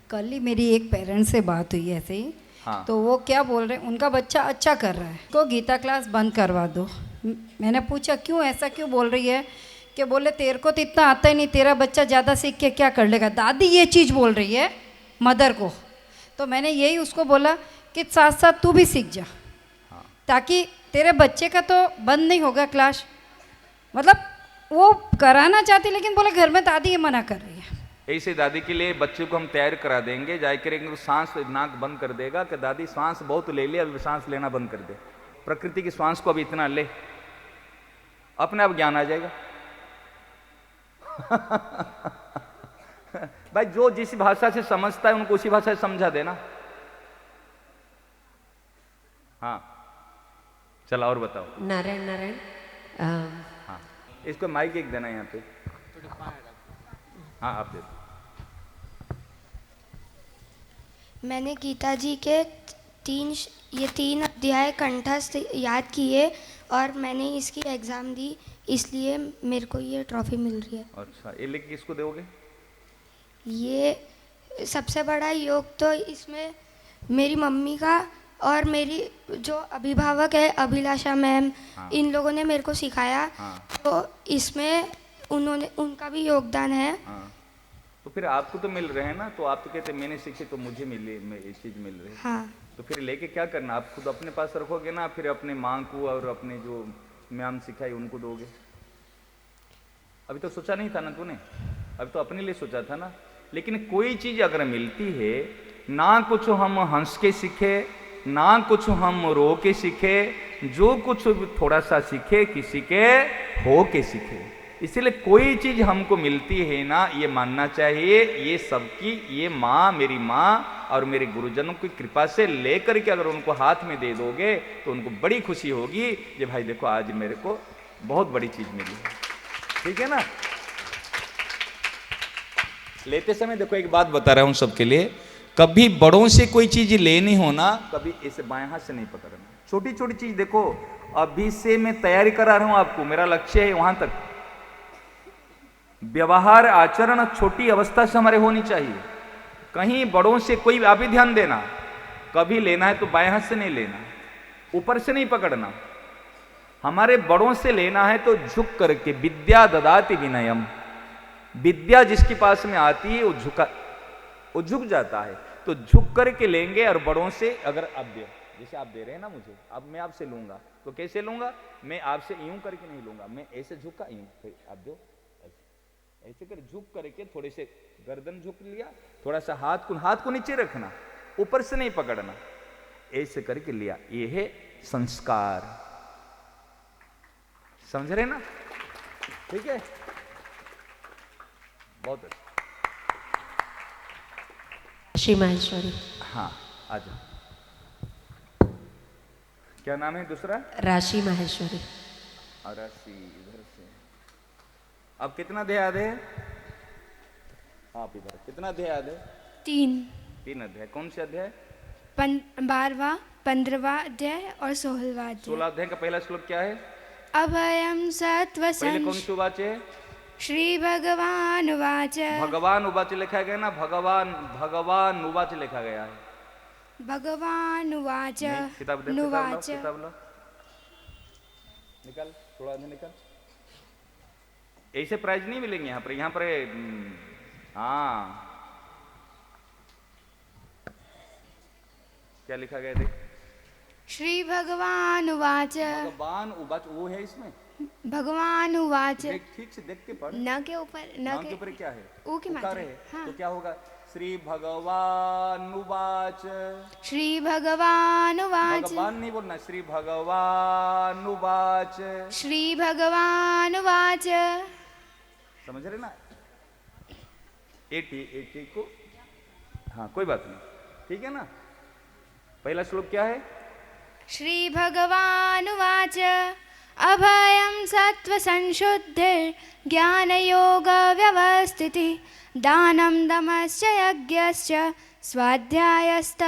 कल ही मेरी एक पेरेंट से बात हुई ऐसे ही। हाँ। तो वो क्या बोल रहे हैं, उनका बच्चा अच्छा कर रहा है, तो गीता क्लास बंद करवा दो। मैंने पूछा क्यों, ऐसा क्यों बोल रही है? कि बोले तेरे को तो इतना आता ही नहीं, तेरा बच्चा ज़्यादा सीख के क्या कर लेगा। दादी ये चीज़ बोल रही है मदर को। तो मैंने यही उसको बोला कि साथ साथ तू भी सीख जा, ताकि तेरे बच्चे का तो बंद नहीं होगा क्लास। मतलब वो कराना चाहती, लेकिन बोले घर में दादी ये मना कर रही है। ऐसे दादी के लिए बच्चे को हम तैयार करा देंगे, जाए करेंगे तो सांस नाक बंद कर देगा कि दादी सांस बहुत ले ले, अभी सांस लेना बंद कर दे, प्रकृति की सांस को अभी इतना ले, अपने आप ज्ञान आ जाएगा। भाई जो जिस भाषा से समझता है उनको उसी भाषा से समझा देना। हाँ, चलो और बताओ। नारायण नारायण। हाँ, इसको माइक एक देना यहाँ पे। हाँ, आप दे दो। मैंने गीता जी के 3 अध्याय कंठस्थ याद किए और मैंने इसकी एग्ज़ाम दी, इसलिए मेरे को ये ट्रॉफी मिल रही है। अच्छा, ये लिख किसको दोगे? ये सबसे बड़ा योग तो इसमें मेरी मम्मी का और मेरी जो अभिभावक है अभिलाषा मैम, हाँ। इन लोगों ने मेरे को सिखाया। हाँ। तो इसमें उनका भी योगदान है। हाँ। तो फिर आपको तो मिल रहे हैं ना, तो आप तो कहते मैंने सीखी तो मुझे मिली, ये चीज़ मिल रही है। हाँ। तो फिर लेके क्या करना, आप खुद अपने पास रखोगे ना, फिर अपने माँ को और अपने जो मैम सिखाई उनको दोगे। अभी तो सोचा नहीं था ना तूने, अभी तो अपने लिए सोचा था ना। लेकिन कोई चीज़ अगर मिलती है ना, कुछ हम हंस के सीखे ना कुछ हम रो के सीखे, जो कुछ थोड़ा सा सीखे किसी के हो के सीखे। इसलिए कोई चीज हमको मिलती है ना, ये मानना चाहिए ये सबकी, ये माँ, मेरी माँ और मेरे गुरुजनों की कृपा से लेकर के अगर उनको हाथ में दे दोगे तो उनको बड़ी खुशी होगी कि भाई देखो आज मेरे को बहुत बड़ी चीज मिली है। ठीक है ना। लेते समय देखो एक बात बता रहा हूं सबके लिए, कभी बड़ों से कोई चीज लेनी हो ना, कभी ऐसे बाएं हाथ से नहीं पकड़ना। छोटी छोटी चीज देखो, अभी से मैं तैयारी करा रहा हूं आपको, मेरा लक्ष्य है वहां तक। व्यवहार आचरण छोटी अवस्था से हमारे होनी चाहिए। कहीं बड़ों से कोई, आप भी ध्यान देना, कभी लेना है तो बाएं हाथ से नहीं लेना, ऊपर से नहीं पकड़ना। हमारे बड़ों से लेना है तो झुक करके, विद्या ददाति विनयम, विद्या जिसके पास में आती है वो झुक जाता है, तो झुक करके लेंगे। और बड़ों से अगर आप दे, जैसे आप दे रहे हैं ना मुझे, अब मैं आपसे लूंगा तो कैसे लूंगा, मैं आपसे यूं करके नहीं लूंगा, मैं ऐसे झुका यूं, फिर आप दो ऐसे कर, झुक करके थोड़े से गर्दन झुक लिया, थोड़ा सा हाथ को नीचे रखना, ऊपर से नहीं पकड़ना, ऐसे करके लिया। ये है संस्कार, समझ रहे ना। ठीक है, बहुत अच्छा। श्री माहेश्वरी। हाँ आ जाओ। क्या नाम है दूसरा? राशि माहेश्वरी। राशि इधर से। अब कितना अध्याय याद है आप? इधर कितना अध्याय याद है? 3 अध्याय। कौन से अध्याय? 12वां, 15वां अध्याय और 16वां अध्याय। 16 अध्याय का पहला श्लोक क्या है? अभयम सत्वसं। पहले कौन सी उवाच है? श्री भगवान उवाच। भगवान उवाच लिखा गया ना, भगवान उवाच लिखा गया है। भगवान उवाच। किताब नुवाच। लो निकाल, थोड़ा निकाल। ऐसे प्राइज नहीं मिलेंगे यहाँ पर हाँ क्या लिखा गया देख। श्री भगवान उवाच। भगवान उवाच वो है इसमें। भगवान उवाच। ठीक से देख के पढ़। न के ऊपर, न के ऊपर क्या है? ओ की मात्रा है। हाँ। तो क्या होगा? श्री भगवान उवाच। श्री भगवान उवाच। भगवान नहीं बोलना, श्री भगवान उवाच। श्री भगवान उवाच। समझ रहे ना? एटी को हाँ कोई बात नहीं, ठीक है ना। पहला श्लोक क्या है? श्री भगवान उवाच। अभयं सत्त्वसंशुद्धिर् ज्ञानयोग व्यवस्थितिः दानं दमश्च यज्ञश्च स्वाध्यायस्तपार्जवम्।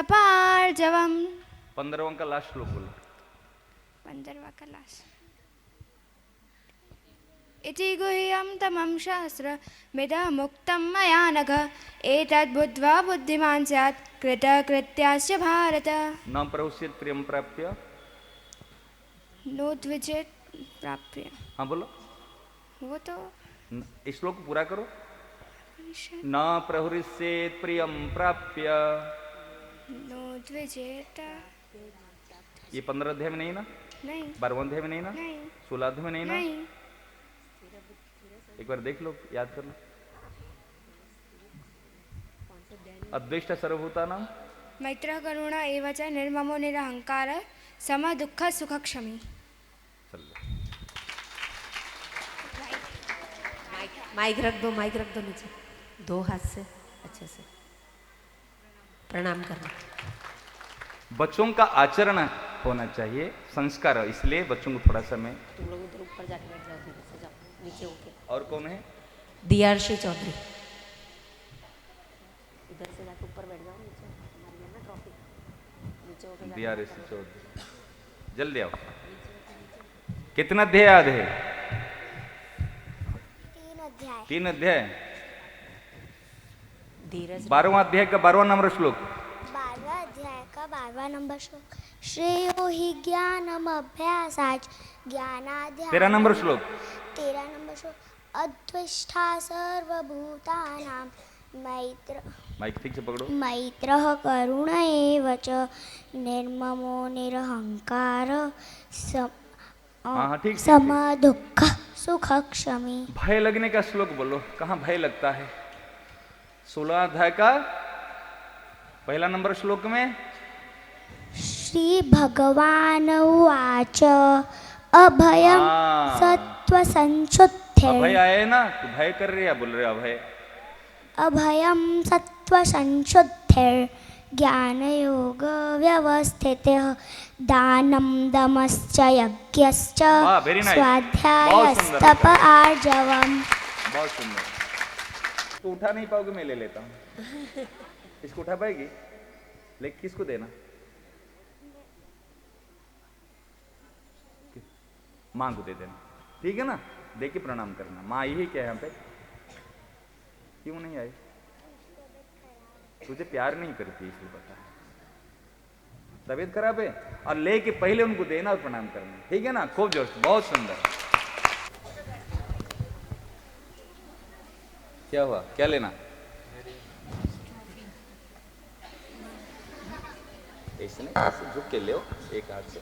15वां का लास्ट श्लोक बोलो। 15वां का लास्ट। इति गुह्यं तमं शास्त्र मिदमुक्तं मया नघ एतद् बुद्ध्वा बुद्धिमान् स्यात् कृतकृत्याश्च भारत। न प्रहुष्येत् प्रियं प्राप्य नोद्विजेत् प्राप्य। हाँ बोलो। वो तो इस श्लोक को पूरा करो। न प्रहुष्येत् प्रियं प्राप्य नोद्विजेत्। ये 15 अध्याय में नहीं ना? नहीं। 12वां अध्याय में नहीं ना? नहीं। 16 अध्याय में नहीं ना? नहीं। एक बार देख लो, याद कर लो। अद्वेष्टा सर्वभूतानां मैत्र करुणा एव च निर्ममो निरहंकार सम दुःख सुख क्षमी। माइक रख दो नीचे, 2 हाथ से अच्छे से प्रणाम करना। बच्चों का आचरण होना चाहिए, संस्कार, इसलिए बच्चों को थोड़ा समय। तुम लोग उधर ऊपर जाके बैठ जाओ, इधर से जाओ नीचे होके। और कौन है? दियार्शी चौधरी। इधर से जाके ऊपर बैठ जाओ, नीचे हमारी है ना ट्रॉफी, नीचे होके। दियार्शी चौधरी जल्दी आओ। कितना अध्याय याद है? 3 अध्याय। 12वां अध्याय का 12वां नंबर श्लोक। 12वां अध्याय का 12वां नंबर श्लोक। श्रेयो हि ज्ञानम अभ्यासाच ज्ञानाध्याय। 13 नंबर श्लोक। 13 नंबर श्लोक। अद्वेष्टा सर्वभूतानां मैत्र माइक ठीक से पकड़ो। मैत्रः करुण एव च निर्ममो निरहंकार हाँ ठीक। समदुःख सुख क्षमी। भय लगने का श्लोक बोलो, कहाँ भय लगता है? 16 अध्याय का पहला नंबर श्लोक में श्री भगवान उवाच अभयम सत्व संशुद्धि। अभय आए ना, तो भय कर रहे हैं, बोल रहे अभय। अभयम सत्व संशुद्धि ज्ञान योग व्यवस्थितः दानं दमश्च यज्ञश्च स्वाध्यायस्तप आर्जवम्। बहुत सुंदर। तो उठा नहीं पाओगे, मैं ले लेता हूँ। इसको उठा पाएगी? लेकिन किसको देना? माँ को दे देना, ठीक है ना? दे के प्रणाम करना। माँ यही क्या है यहाँ पे? क्यों नहीं आई? तुझे प्यार नहीं करती इसलिए पता है। तबीयत खराब है, और लेके पहले उनको देना और प्रणाम करना, ठीक है ना? खूब जोर से, बहुत सुंदर। क्या हुआ? क्या लेना? ऐसे नहीं, ऐसे झुक के ले, एक हाथ से।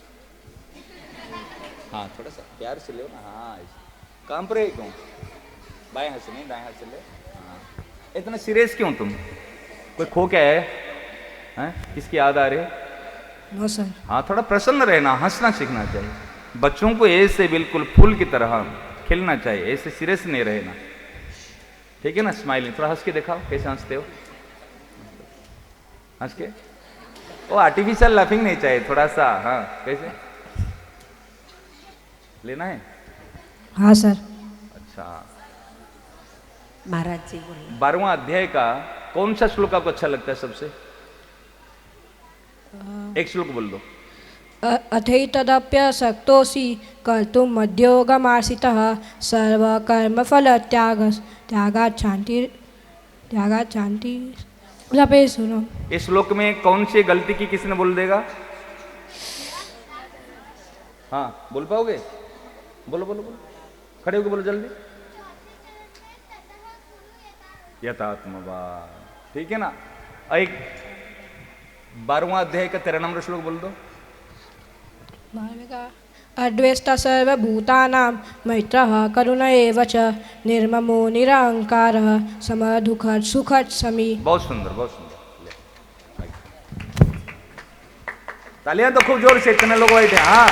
हाँ थोड़ा सा प्यार से ले ना। हाँ काम पर है क्यों? बाएं हाथ से नहीं, दाएं हाथ से ले। हाँ इतना सीरियस क्यों तुम? कोई खो क्या है? हैं? किसकी याद आ रही है? No sir. हाँ थोड़ा प्रसन्न रहना, हंसना सीखना चाहिए। बच्चों को ऐसे बिल्कुल फूल की तरह खिलना चाहिए, ऐसे सीरियस नहीं रहना, ठीक है ना? स्माइलिंग, थोड़ा हंस के दिखाओ, कैसे हंसते हो? हंस के। वो आर्टिफिशियल लाफिंग नहीं चाहिए, थोड़ा सा। हाँ कैसे लेना है? हाँ सर। अच्छा महाराज जी बोलिए। 12वां अध्याय का कौन सा श्लोक आपको अच्छा लगता है सबसे? एक श्लोक बोल दो। अथैतदप्यशक्तोऽसि कर्तुं मद्योगमाश्रितः सर्वकर्मफलत्यागात् शान्ति लपे सुनो। इस श्लोक में कौन सी गलती की किसने बोल देगा? हाँ बोल पाओगे? बोलो बोलो बोलो, खड़े होके बोलो जल्दी। यथात्मवाद, ठीक है ना? एक 12वां अध्याय का 13 नंबर श्लोक बोल दो। अद्वेष्टा सर्वभूतानां मैत्रः करुण एव च निर्ममो निरहंकारः समदुःखः सुखः शमी। बहुत सुंदर, बहुत सुंदर। तालियां तो खूब जोर से, इतने लोग बैठे। हाँ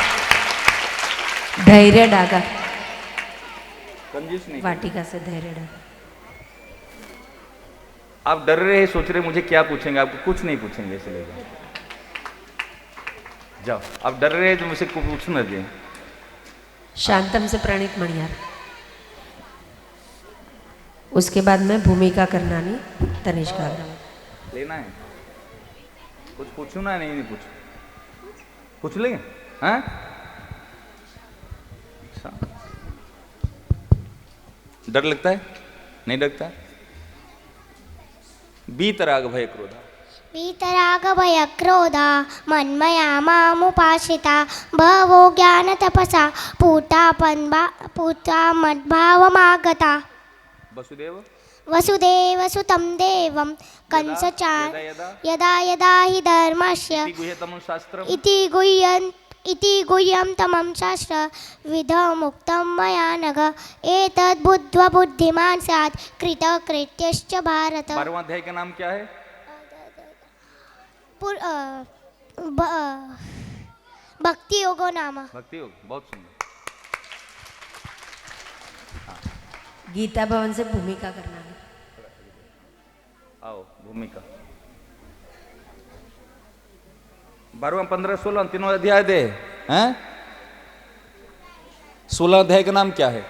धैर्य डागा, कंजूस नहीं, वाटिका से धैर्य डागा। आप डर रहे हैं, सोच रहे मुझे क्या पूछेंगे? आपको कुछ नहीं पूछेंगे, इसलिए जाओ। आप डर रहे हैं तो मुझसे कुछ पूछना चाहिए। शांतम से प्रणीत मणियार, उसके बाद में भूमिका करनानी तनिष्का अग्रवाल। लेना है कुछ? पूछू ना? नहीं पूछू, पूछ लेंगे। हाँ अच्छा, डर लगता है? नहीं लगता है? वीतराग भय क्रोधा। वीतराग भय क्रोधा मन्मया मामुपाश्रिता बहवो ज्ञान तपसा पूता मद्भावमागता। वसुदेव वसुदेव सुतं देवं कंसचान यदा यदा हि धर्मस्य इति गुह्यं तमं शास्त्र विधमुक्तं मया नघ एतद् बुद्ध्वा बुद्धिमान् स्यात् कृतकृत्यश्च भारत। 12वां अध्याय का नाम क्या है? भक्ति योगो नाम। भक्ति योग, बहुत सुंदर। गीता भवन से भूमिका करना है। आओ भूमिका। 12वां 15 16 तीनों अध्याय दे हैं। 16 अध्याय का नाम क्या है?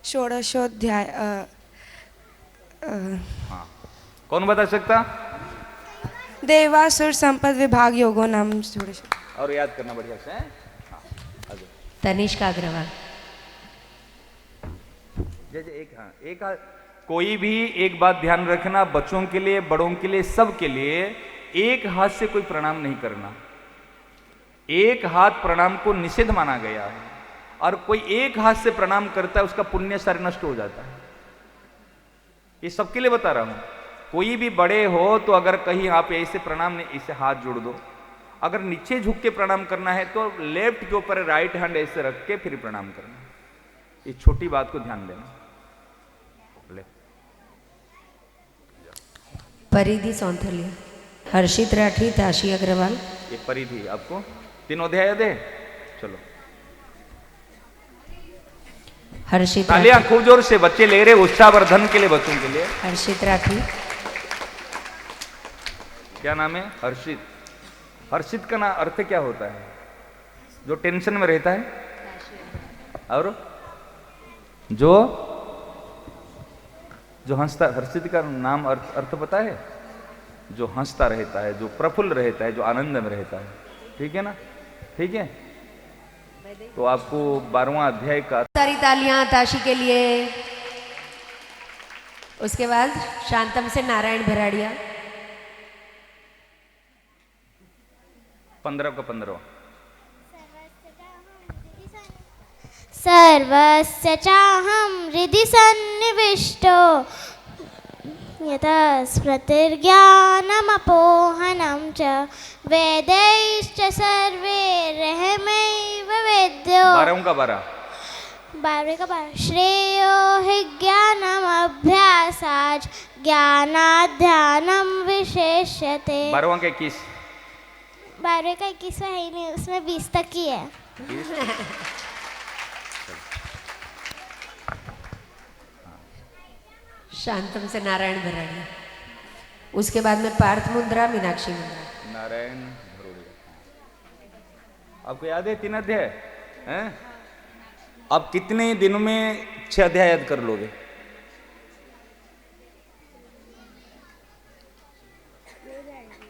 षोडशोध्याय। हाँ कौन बता सकता? देवासुर संपद विभाग योगो नाम षोडश। और याद करना बढ़िया से। हाँ तनिष्का अग्रवाल। एक कोई भी एक बात ध्यान रखना, बच्चों के लिए, बड़ों के लिए, सब के लिए एक हाथ से कोई प्रणाम नहीं करना। एक हाथ प्रणाम को निषेध माना गया है। और कोई एक हाथ से प्रणाम करता है उसका पुण्य सारे नष्ट हो जाता है। ये सबके लिए बता रहा हूं। कोई भी बड़े हो तो अगर कहीं आप ऐसे प्रणाम नहीं, इसे हाथ जोड़ दो। अगर नीचे झुक के प्रणाम करना है तो लेफ्ट के ऊपर राइट हैंड ऐसे रख के फिर प्रणाम करना। इस छोटी बात को ध्यान देना। परिधि सौंथलिया, हर्षित राठी, ताशी अग्रवाल। ये परिधि आपको तीनों अध्याय याद है? चलो हर्षित तालियां खूब जोर से बच्चे ले रहे, उत्साहवर्धन के लिए, बच्चों के लिए। हर्षित राठी। क्या नाम है? हर्षित। हर्षित का ना अर्थ क्या होता है? जो टेंशन में रहता है। और जो हंसता, हर्षित का नाम अर्थ पता है? जो हंसता रहता है, जो प्रफुल्ल रहता है, जो आनंद में रहता है। ठीक है ना? ठीक है। तो आपको 12वां अध्याय का सारी तालियां ताशी के लिए। उसके बाद शांतम से नारायण भराड़िया। 15 का 15। सर्वस्य चाहं हृदि सन्निविष्टो यथा स्मृतिर्ज्ञानमपोहनं च वेदैश्च सर्वैरहमैव वेद्यो। 12 का 12। 12 का 12। श्रेयो हि ज्ञानमभ्यासाच् ज्ञानात् ध्यानं विशेष्यते। 12 का 21। 12 का 21 है ही नहीं, उसमें 20 तक ही है। शांतम से नारायण भराड़िया। उसके बाद में पार्थ मुद्रा, मीनाक्षी मुद्रा। नारायण भरोड़िया। आपको याद है 3 अध्याय हैं? आप कितने दिनों में 6 अध्याय याद कर लोगे?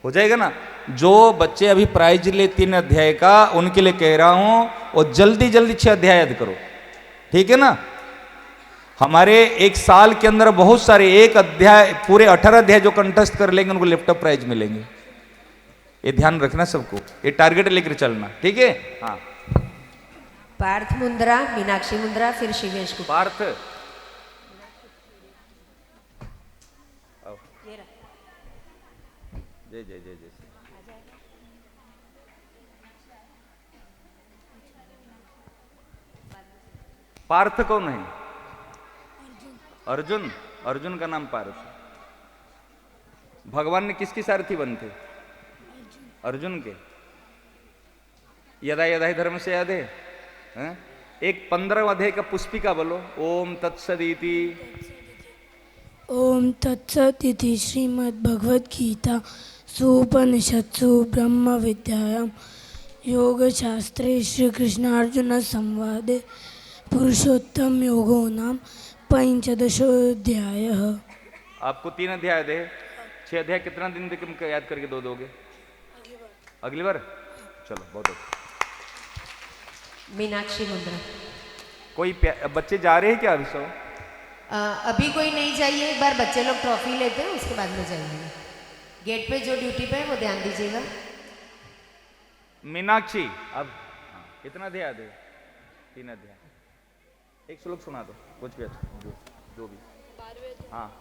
हो जाएगा ना? जो बच्चे अभी प्राइज ले 3 अध्याय का, उनके लिए कह रहा हूं, और जल्दी जल्दी 6 अध्याय याद करो। ठीक है ना? हमारे एक साल के अंदर बहुत सारे एक अध्याय, पूरे 18 अध्याय जो कंटेस्ट कर लेंगे उनको लैपटॉप प्राइज मिलेंगे। ये ध्यान रखना सबको, ये टारगेट लेकर चलना। ठीक है? हाँ। पार्थ मुद्रा, मीनाक्षी मुद्रा, फिर शिवेश को। पार्थ जय जय जय जय। पार्थ कौन है? अर्जुन। अर्जुन का नाम पार्थ। भगवान ने किसकी सारथी बनते? अर्जुन के। यदा यदा ही धर्म से याद है? हैं? एक 15वां अध्याय का पुष्पिका बोलो। ओम तत्सदिति। ओम तत्सदिति श्रीमद् भगवद गीता सूपनिषत्सु ब्रह्म विद्यायां योगशास्त्रे श्री कृष्णार्जुन संवादे पुरुषोत्तम योगो नाम 15 आपको 3 अध्याय दे। 6 अध्याय कितना दिन तक याद करके दोगे? अगली बार। चलो बहुत अच्छा। मीनाक्षी मुद्रा। कोई बच्चे जा रहे हैं क्या अभी? सब अभी कोई नहीं जाइए, एक बार बच्चे लोग ट्रॉफी लेते हैं, उसके बाद में जाएंगे। गेट पे जो ड्यूटी पे है वो ध्यान दीजिएगा। मीनाक्षी अब कितना अध्याय दे? 3 अध्याय। एक श्लोक सुना दो, कुछ भी अच्छा, जो भी। हाँ।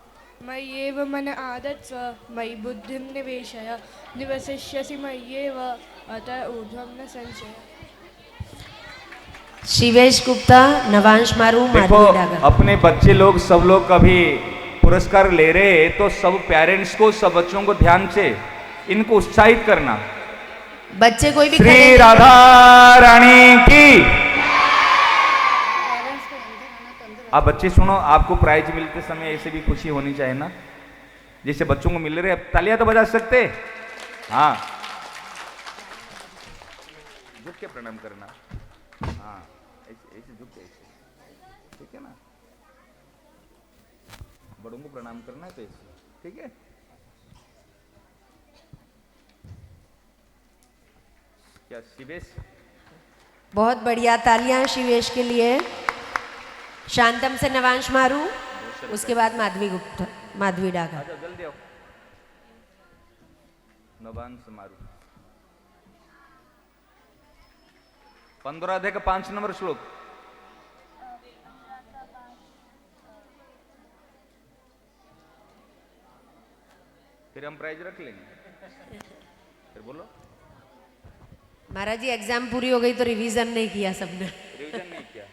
मय्येव मन आदत्स्व मयि बुद्धिं निवेशय निवसिष्यसि मय्येव अतः ऊर्ध्वं न संशय। शिवेश गुप्ता, नवांश मारू, देखो माधवी डागर। अपने बच्चे लोग सब लोग कभी पुरस्कार ले रहे हैं तो सब पेरेंट्स को, सब बच्चों को ध्यान से इनको उत्साहित करना। बच्चे कोई भी श्री राधा रानी की। आप बच्चे सुनो, आपको प्राइज मिलते समय ऐसे भी खुशी होनी चाहिए ना, जैसे बच्चों को मिल रहे। अब तालियां तो बजा सकते। हाँ, झुक के प्रणाम करना। हाँ, ऐसे झुक के, ऐसे। ठीक है ना? बड़ों को प्रणाम करना है तो ऐसे। ठीक है? क्या शिवेश? बहुत बढ़िया, तालियां शिवेश के लिए। शांतम से नवांश मारू, उसके बाद माधवी गुप्ता, माधवी डागा। जल्दी आओ। नवांश मारू। 15 अध्याय का 5 नंबर श्लोक। फिर हम प्राइज रख लेंगे। फिर बोलो। महाराज जी एग्जाम पूरी हो गई तो रिवीजन नहीं किया सबने। रिवीजन नहीं किया,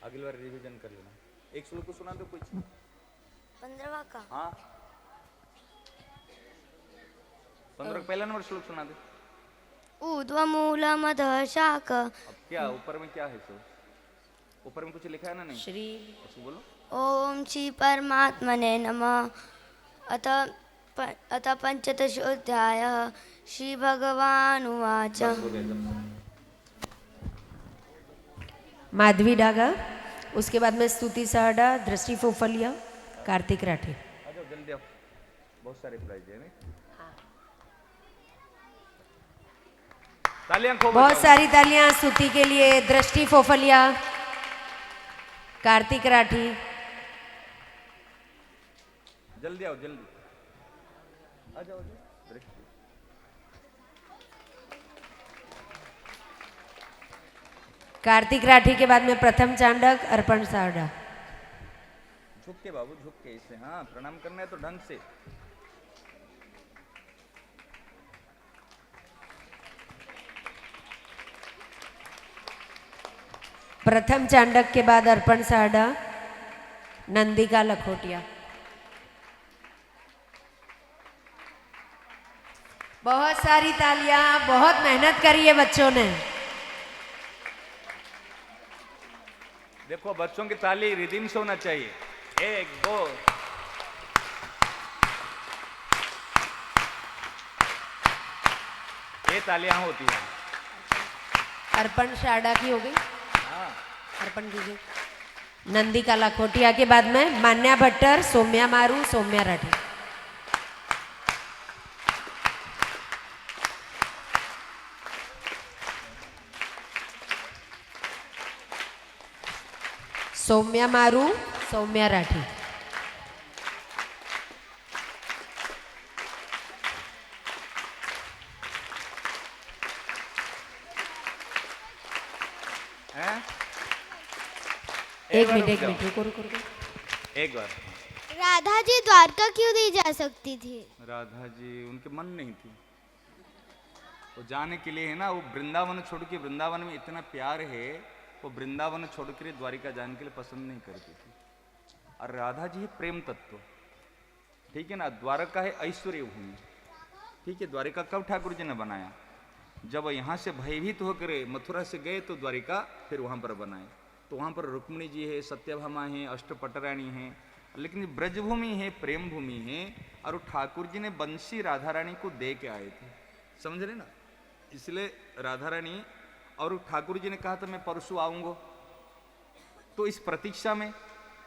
अगली बार रिवीजन कर लेना। एक श्लोक को सुना दो कुछ। 15वां का। हाँ 15 पहला नंबर श्लोक सुना दे। ऊर्ध्वमूलमधः शाक। अब क्या ऊपर में क्या है सो? ऊपर में कुछ लिखा है ना? नहीं श्री बोलो। ओम श्री परमात्मने नमः। अथ पंचदशोऽध्यायः। श्री भगवानुवाच। माधवी डागा, उसके बाद में स्तुति साहडा, दृष्टि फोफलिया, कार्तिक राठी। आ जाओ जल्दी आओ, बहुत सारे प्राइज है। तालियां खूब बहुत सारी तालियां स्तुति के लिए, दृष्टि फोफलिया, कार्तिक राठी। जल्दी आओ जल्दी आ जाओ। कार्तिक राठी के बाद में प्रथम चांडक, अर्पण साहडा। झुक के बाबू, झुक के इसे। हाँ प्रणाम करना है तो ढंग से। प्रथम चांडक के बाद अर्पण साहडा, नंदिका लखोटिया। बहुत सारी तालियां, बहुत मेहनत करी है बच्चों ने। देखो बच्चों की ताली रिदम से होना चाहिए। 1 2 ये तालियां होती है। अर्पण साहडा की हो गई। अर्पण कीजिए। नंदिका लखोटिया के बाद में मान्या भट्टर, सौम्या मारू, सौम्या राठी। सौम्या मारू, सौम्या राठी। एक मिनट रुको रुको रुको। एक बार राधा जी द्वारका क्यों नहीं जा सकती थी? राधा जी उनके मन नहीं थी वो जाने के लिए, है ना। वो वृंदावन छोड़ के, वृंदावन में इतना प्यार है, वो वृंदावन छोड़ के द्वारिका जाने के लिए पसंद नहीं करती थी। और राधा जी है प्रेम तत्व, ठीक है ना। द्वारका है ऐश्वर्य भूमि, ठीक है। द्वारिका कब ठाकुर जी ने बनाया? जब यहाँ से भयभीत होकर मथुरा से गए तो द्वारिका फिर वहाँ पर बनाए। तो वहाँ पर रुक्मिणी जी है, सत्यभामा है, अष्टपटरानी है, लेकिन ब्रजभूमि है, प्रेम भूमि है। और वो ठाकुर जी ने बंसी राधा रानी को दे के आए थे, समझ रहे ना। इसलिए राधा रानी और ठाकुर जी ने कहा था मैं परसों आऊंगा। तो इस प्रतीक्षा में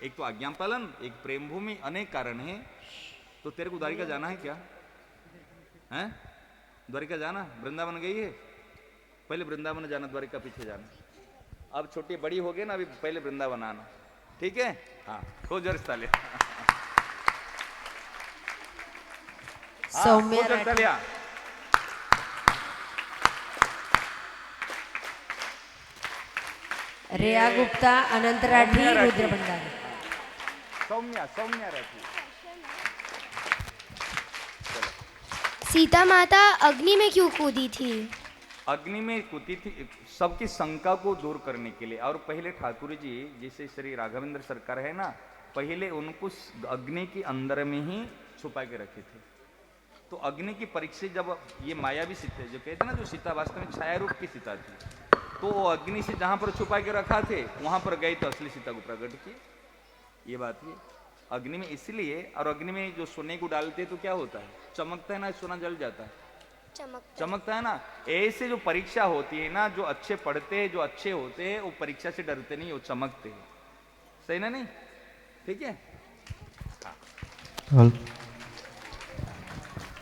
एक तो आज्ञा पालन, एक प्रेम भूमि, अनेक कारण है। तो तेरे को द्वारिका जाना है क्या? हैं? द्वारिका जाना? वृंदावन गई है? पहले वृंदावन जाना, द्वारिका पीछे जाना। अब छोटी बड़ी हो गई ना, अभी पहले वृंदावन आना, ठीक है। हाँ खूब जोर से तालियां। सौम्या रेया गुप्ता, अनंत राठी, रुद्र भंडारी। सौम्या सौम्या राठी। सीता माता अग्नि में क्यों कूदी थी? अग्नि में कूदी थी सबकी शंका को दूर करने के लिए। और पहले ठाकुर जी जैसे श्री राघवेंद्र सरकार है ना, पहले उनको अग्नि के अंदर में ही छुपा के रखे थे। तो अग्नि की परीक्षा जब ये मायावी सीता जो कहते ना, जो सीता वास्तव में छाया रूप की सीता थी, तो वो अग्नि से जहां पर छुपा के रखा थे वहां पर गए तो असली सीता को प्रकट किए। ये बात है अग्नि में इसलिए। और अग्नि में जो सोने को डालते तो क्या होता है? चमकता है ना, सोना जल जाता है, चमकता है ना। ऐसे जो परीक्षा होती है ना, जो अच्छे पढ़ते हैं, जो अच्छे होते हैं, वो परीक्षा से डरते नहीं, वो चमकते हैं। सही ना? नहीं ठीक है।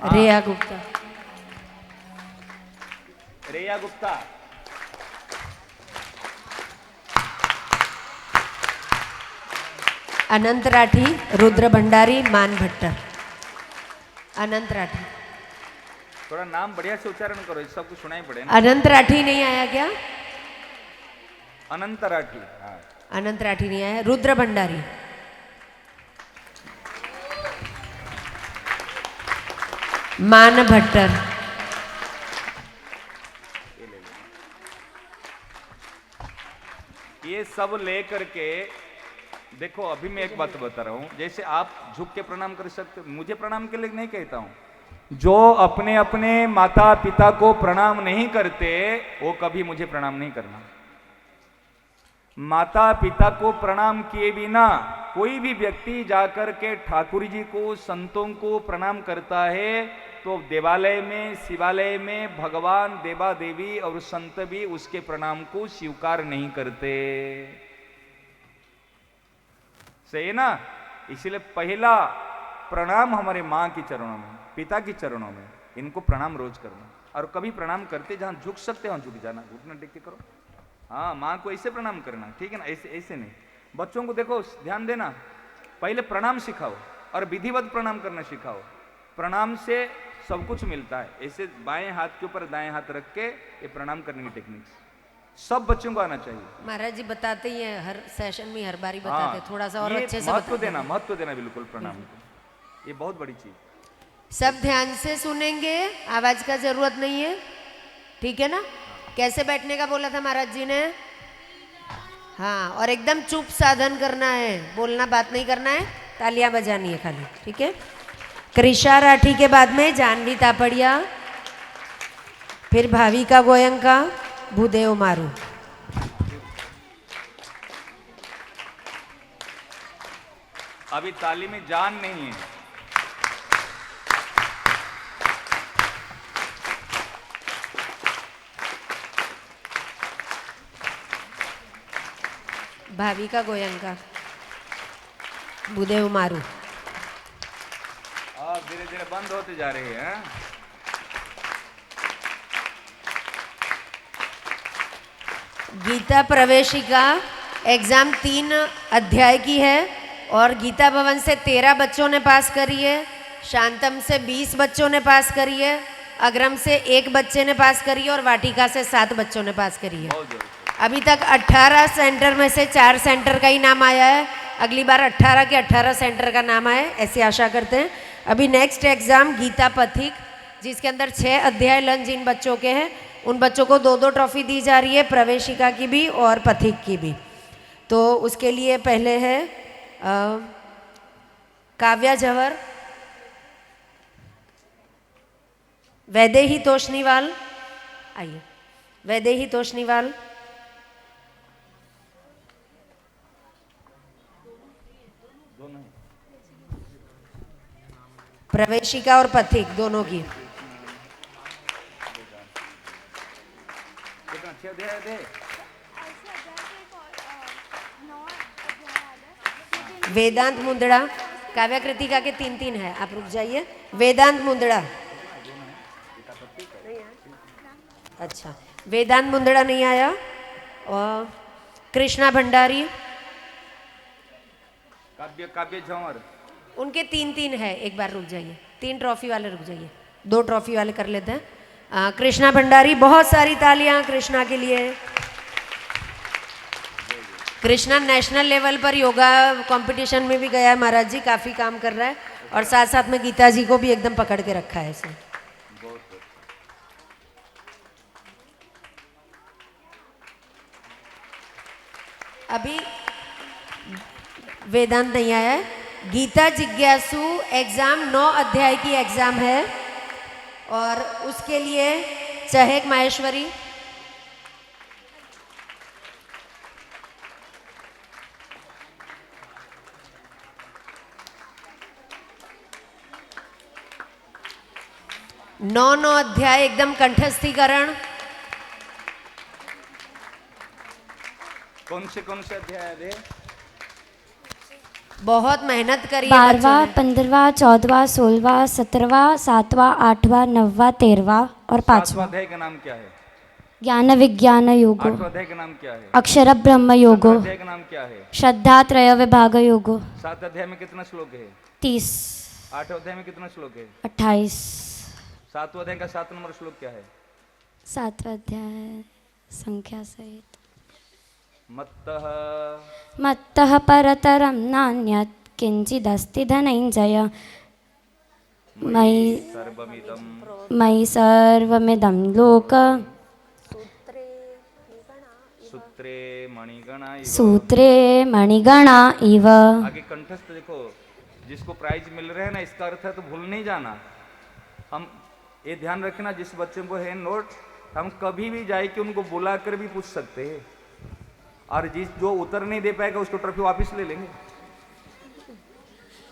रेया गुप्ता। रेया गुप्ता। अनंत राठी, रुद्र भंडारी, मान भट्टर। अनंत राठी। थोड़ा नाम बढ़िया से उच्चारण करो, सब कुछ सुनाई पड़े ना। अनंत राठी नहीं आया क्या? अनंत राठी। हाँ अनंत राठी नहीं आया। रुद्र भंडारी। मान भट्टर। ये सब ले करके देखो, अभी मैं एक बात बता रहा हूं, जैसे आप झुक के प्रणाम कर सकते, मुझे प्रणाम के लिए नहीं कहता हूं। जो अपने अपने माता पिता को प्रणाम नहीं करते वो कभी मुझे प्रणाम नहीं करना। माता पिता को प्रणाम किए बिना कोई भी व्यक्ति जाकर के ठाकुर जी को, संतों को प्रणाम करता है तो देवालय में, शिवालय में भगवान, देवा देवी और संत भी उसके प्रणाम को स्वीकार नहीं करते। सही है ना? इसलिए पहला प्रणाम हमारे माँ के चरणों में, पिता के चरणों में, इनको प्रणाम रोज करना। और कभी प्रणाम करते जहां झुक सकते हैं वहां झुक जाना, घुटना टेक के करो। हाँ, माँ को ऐसे प्रणाम करना, ठीक है ना? ऐसे ऐसे नहीं। बच्चों को देखो, ध्यान देना, पहले प्रणाम सिखाओ और विधिवत प्रणाम करना सिखाओ। प्रणाम से सब कुछ मिलता है। ऐसे बाएं हाथ के ऊपर दाएं हाथ रख के ये प्रणाम करने की टेक्निक्स सब बच्चों को आना चाहिए। महाराज जी बताते ही हैं, हर सेशन में हर बारी बताते हैं, थोड़ा सा और अच्छे से महत्व देना बिल्कुल प्रणाम को, ये बहुत बड़ी चीज। सब ध्यान से सुनेंगे, आवाज का जरूरत नहीं है, ठीक है ना? कैसे बैठने का बोला था महाराज जी ने? हाँ, और एकदम चुप साधन करना है, बोलना, बात नहीं करना है, तालियां बजानी है खाली, ठीक है? कृषा राठी के बाद में जानवी तापड़िया, फिर भाविका गोयंका, भूदेव मारू। अभी ताली में जान नहीं है। भाविका गोयंका, भूदेव मारू। धीरे धीरे बंद होते जा रहे हैं। गीता प्रवेशिका एग्जाम 3 अध्याय की है और गीता भवन से 13 बच्चों ने पास करी है, शांतम से 20 बच्चों ने पास करी है, अग्रम से 1 बच्चे ने पास करी है और वाटिका से 7 बच्चों ने पास करी है। अभी तक 18 सेंटर में से 4 सेंटर का ही नाम आया है। अगली बार 18 के 18 सेंटर का नाम आए, ऐसी आशा करते हैं। अभी नेक्स्ट एग्जाम गीता पथिक, जिसके अंदर 6 अध्याय लंच जिन बच्चों के हैं, उन बच्चों को 2-2 ट्रॉफी दी जा रही है, प्रवेशिका की भी और पथिक की भी। तो उसके लिए पहले है काव्या जवर, वैदेही तोषनीवाल, आइए वैदेही तोषनीवाल, प्रवेशिका और पथिक दोनों की। वेदांत मुंदड़ा, काव्या कृतिका के 3-3 है, आप रुक जाइए। वेदांत मुंदड़ा, अच्छा वेदांत मुंदड़ा नहीं आया। और कृष्णा भंडारी, काव्य झंवर, उनके 3-3 है। एक बार रुक जाइए, 3 ट्रॉफी वाले रुक जाइए, 2 ट्रॉफी वाले कर लेते हैं। कृष्णा भंडारी, बहुत सारी तालियां कृष्णा के लिए। कृष्णा नेशनल लेवल पर योगा कंपटीशन में भी गया है महाराज जी, काफ़ी काम कर रहा है और साथ साथ में गीता जी को भी एकदम पकड़ के रखा है इसने। अभी वेदांत नहीं आया है। गीता जिज्ञासु एग्जाम 9 अध्याय की एग्जाम है और उसके लिए चहेक माहेश्वरी, नौ अध्याय एकदम कंठस्थीकरण। कौन से अध्याय है? बहुत मेहनत करी है 12वां, 15वां, 14वां, 16वां, 17वां, 7वां, 8वां, 9वां, 13वां और 5वां। अध्याय का नाम क्या है? ज्ञान विज्ञान योगो। 8वां अध्याय का नाम क्या है? अक्षर ब्रह्म योगो। अध्याय का नाम क्या है? श्रद्धा त्रय विभाग योगो। 7 अध्याय में कितना श्लोक है? 30। 8 अध्याय में कितना श्लोक है? 28। 7वां अध्याय का 7 नंबर श्लोक क्या है? 7वां अध्याय संख्या सहित। मत्तः परतरं नान्यत् किंचिदस्ति धनंजय। मयि सर्वमिदं लोक सूत्रे मणिगणा इव। आगे कंठस्थ देखो, जिसको प्राइज मिल रहे हैं ना, इसका अर्थ है तो भूल नहीं जाना। हम ये ध्यान रखना, जिस बच्चे को है नोट, हम कभी भी जाए कि उनको बुला कर भी पूछ सकते हैं, और जो उत्तर नहीं दे पाएगा उसको ट्रॉफी वापस ले लेंगे।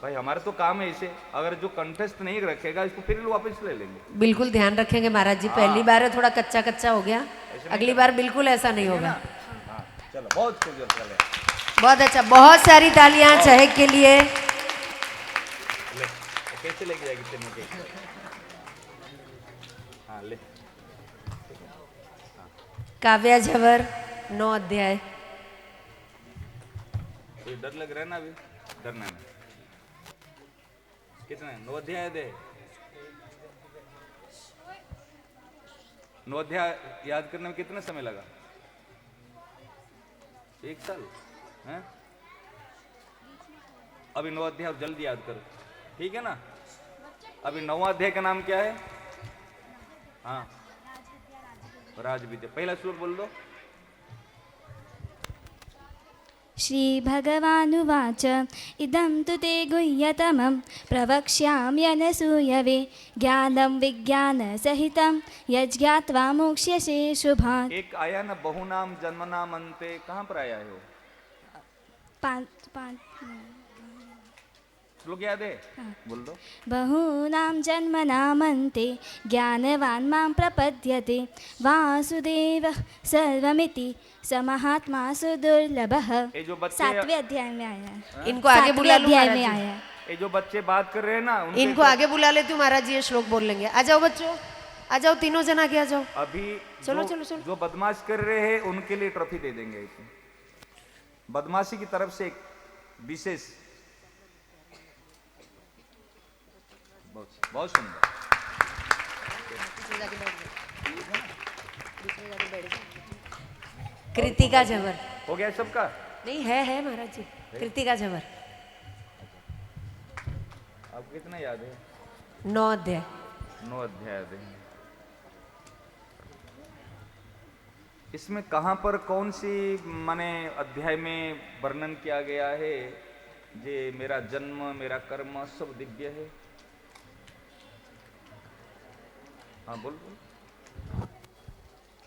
भाई हमारा तो काम है इसे, अगर जो कंठस्थ नहीं रखेगा इसको फिर वापस ले लेंगे। बिल्कुल ध्यान रखेंगे महाराज जी, पहली बार है थोड़ा कच्चा कच्चा हो गया, अगली बार बिल्कुल ऐसा नहीं होगा। चलो बहुत खूब, बहुत अच्छा, बहुत सारी तालियां चहक के लिए। कैसे लेके जाएगी तेनों के? हाँ ले। काव्या झवर 9 अध्याय। कोई डर लग रहा है ना? अभी डरना नहीं। कितना है? 9 अध्याय दे। 9 अध्याय याद करने में कितना समय लगा? 1 साल है? अभी 9 अध्याय जल्दी याद करो, ठीक है ना? अभी 9वां अध्याय का नाम क्या है? हाँ, राजविद्या। पहला श्लोक बोल दो। श्रीभगवानुवाच इदं तु ते गुह्यतमं प्रवक्ष्याम्यनसूयवे ज्ञानं विज्ञानसहितं यज्ञात्वा मोक्ष्यसे शुभात्। एक आया ना, बहुनाम जन्मनाम अन्ते, कहाँ पर आया है वो? श्लोक याद है? बोल दो। बहूनां जन्मनामन्ते ज्ञानवान् मां प्रपद्यते वासुदेवः सर्वमिति स महात्मा सुदुर्लभः। 7वें अध्याय में आया है। इनको आगे बुला लो अध्याय में आया है। ये जो बच्चे बात कर रहे हैं ना, इनको आगे बुला लेती हूँ महाराज जी, ये श्लोक बोल लेंगे। आ जाओ बच्चों, आ जाओ, तीनों जन आगे आ जाओ। अभी चलो चलो चलो। जो बदमाश कर रहे हैं उनके लिए ट्रॉफी दे देंगे। बदमाशी की तरफ से एक विशेष, बहुत सुंदर। कृतिका झवर हो गया सबका? नहीं है महाराज जी, कृतिका झवर। आपको कितना याद है? 9 अध्याय। 9 अध्याय याद है। इसमें कहाँ पर कौन सी माने अध्याय में वर्णन किया गया है जे मेरा जन्म, मेरा कर्म सब दिव्य है? हाँ बोल।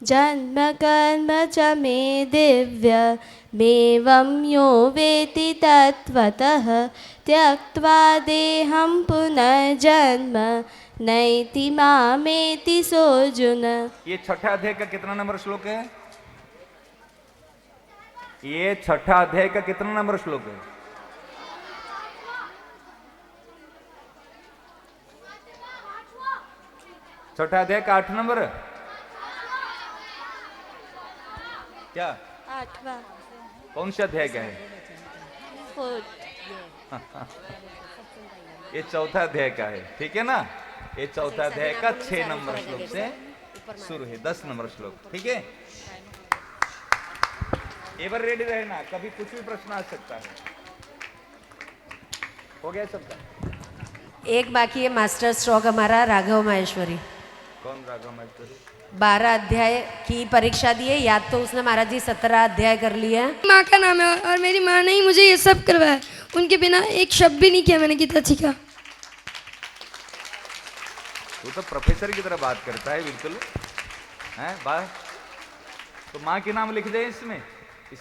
जन्म कर्म च मे दिव्यमेवं यो वेति तत्त्वतः त्यक्त्वा देहं पुनर्जन्म नैति मामेति सोऽर्जुन। ये छठा अध्याय का कितना नंबर श्लोक है? ये छठा अध्याय का कितना नंबर श्लोक है? छठा अध्याय का 8 नंबर क्या? 8वां। कौन सा अध्याय का है? 4। ये चौथा अध्याय का है, ठीक है ना? ये चौथा अध्याय का 6 नंबर श्लोक से शुरू है, 10 नंबर श्लोक, ठीक है? एवर रेडी रहना, कभी कुछ भी प्रश्न आ सकता है। हो गया सबका? एक बाकी है मास्टर स्ट्रोक हमारा राघव माहेश्वरी। कौन राघव माहेश्वरी? 12 अध्याय की परीक्षा दी है, याद तो उसने महाराज जी 17 अध्याय कर लिया है। माँ का नाम है और मेरी माँ ने ही मुझे ये सब करवाया, उनके बिना एक शब्द भी नहीं किया मैंने गीता जी का। वो तो प्रोफेसर की तरह बात करता है, बिल्कुल है बात। तो माँ के नाम लिख दे इसमें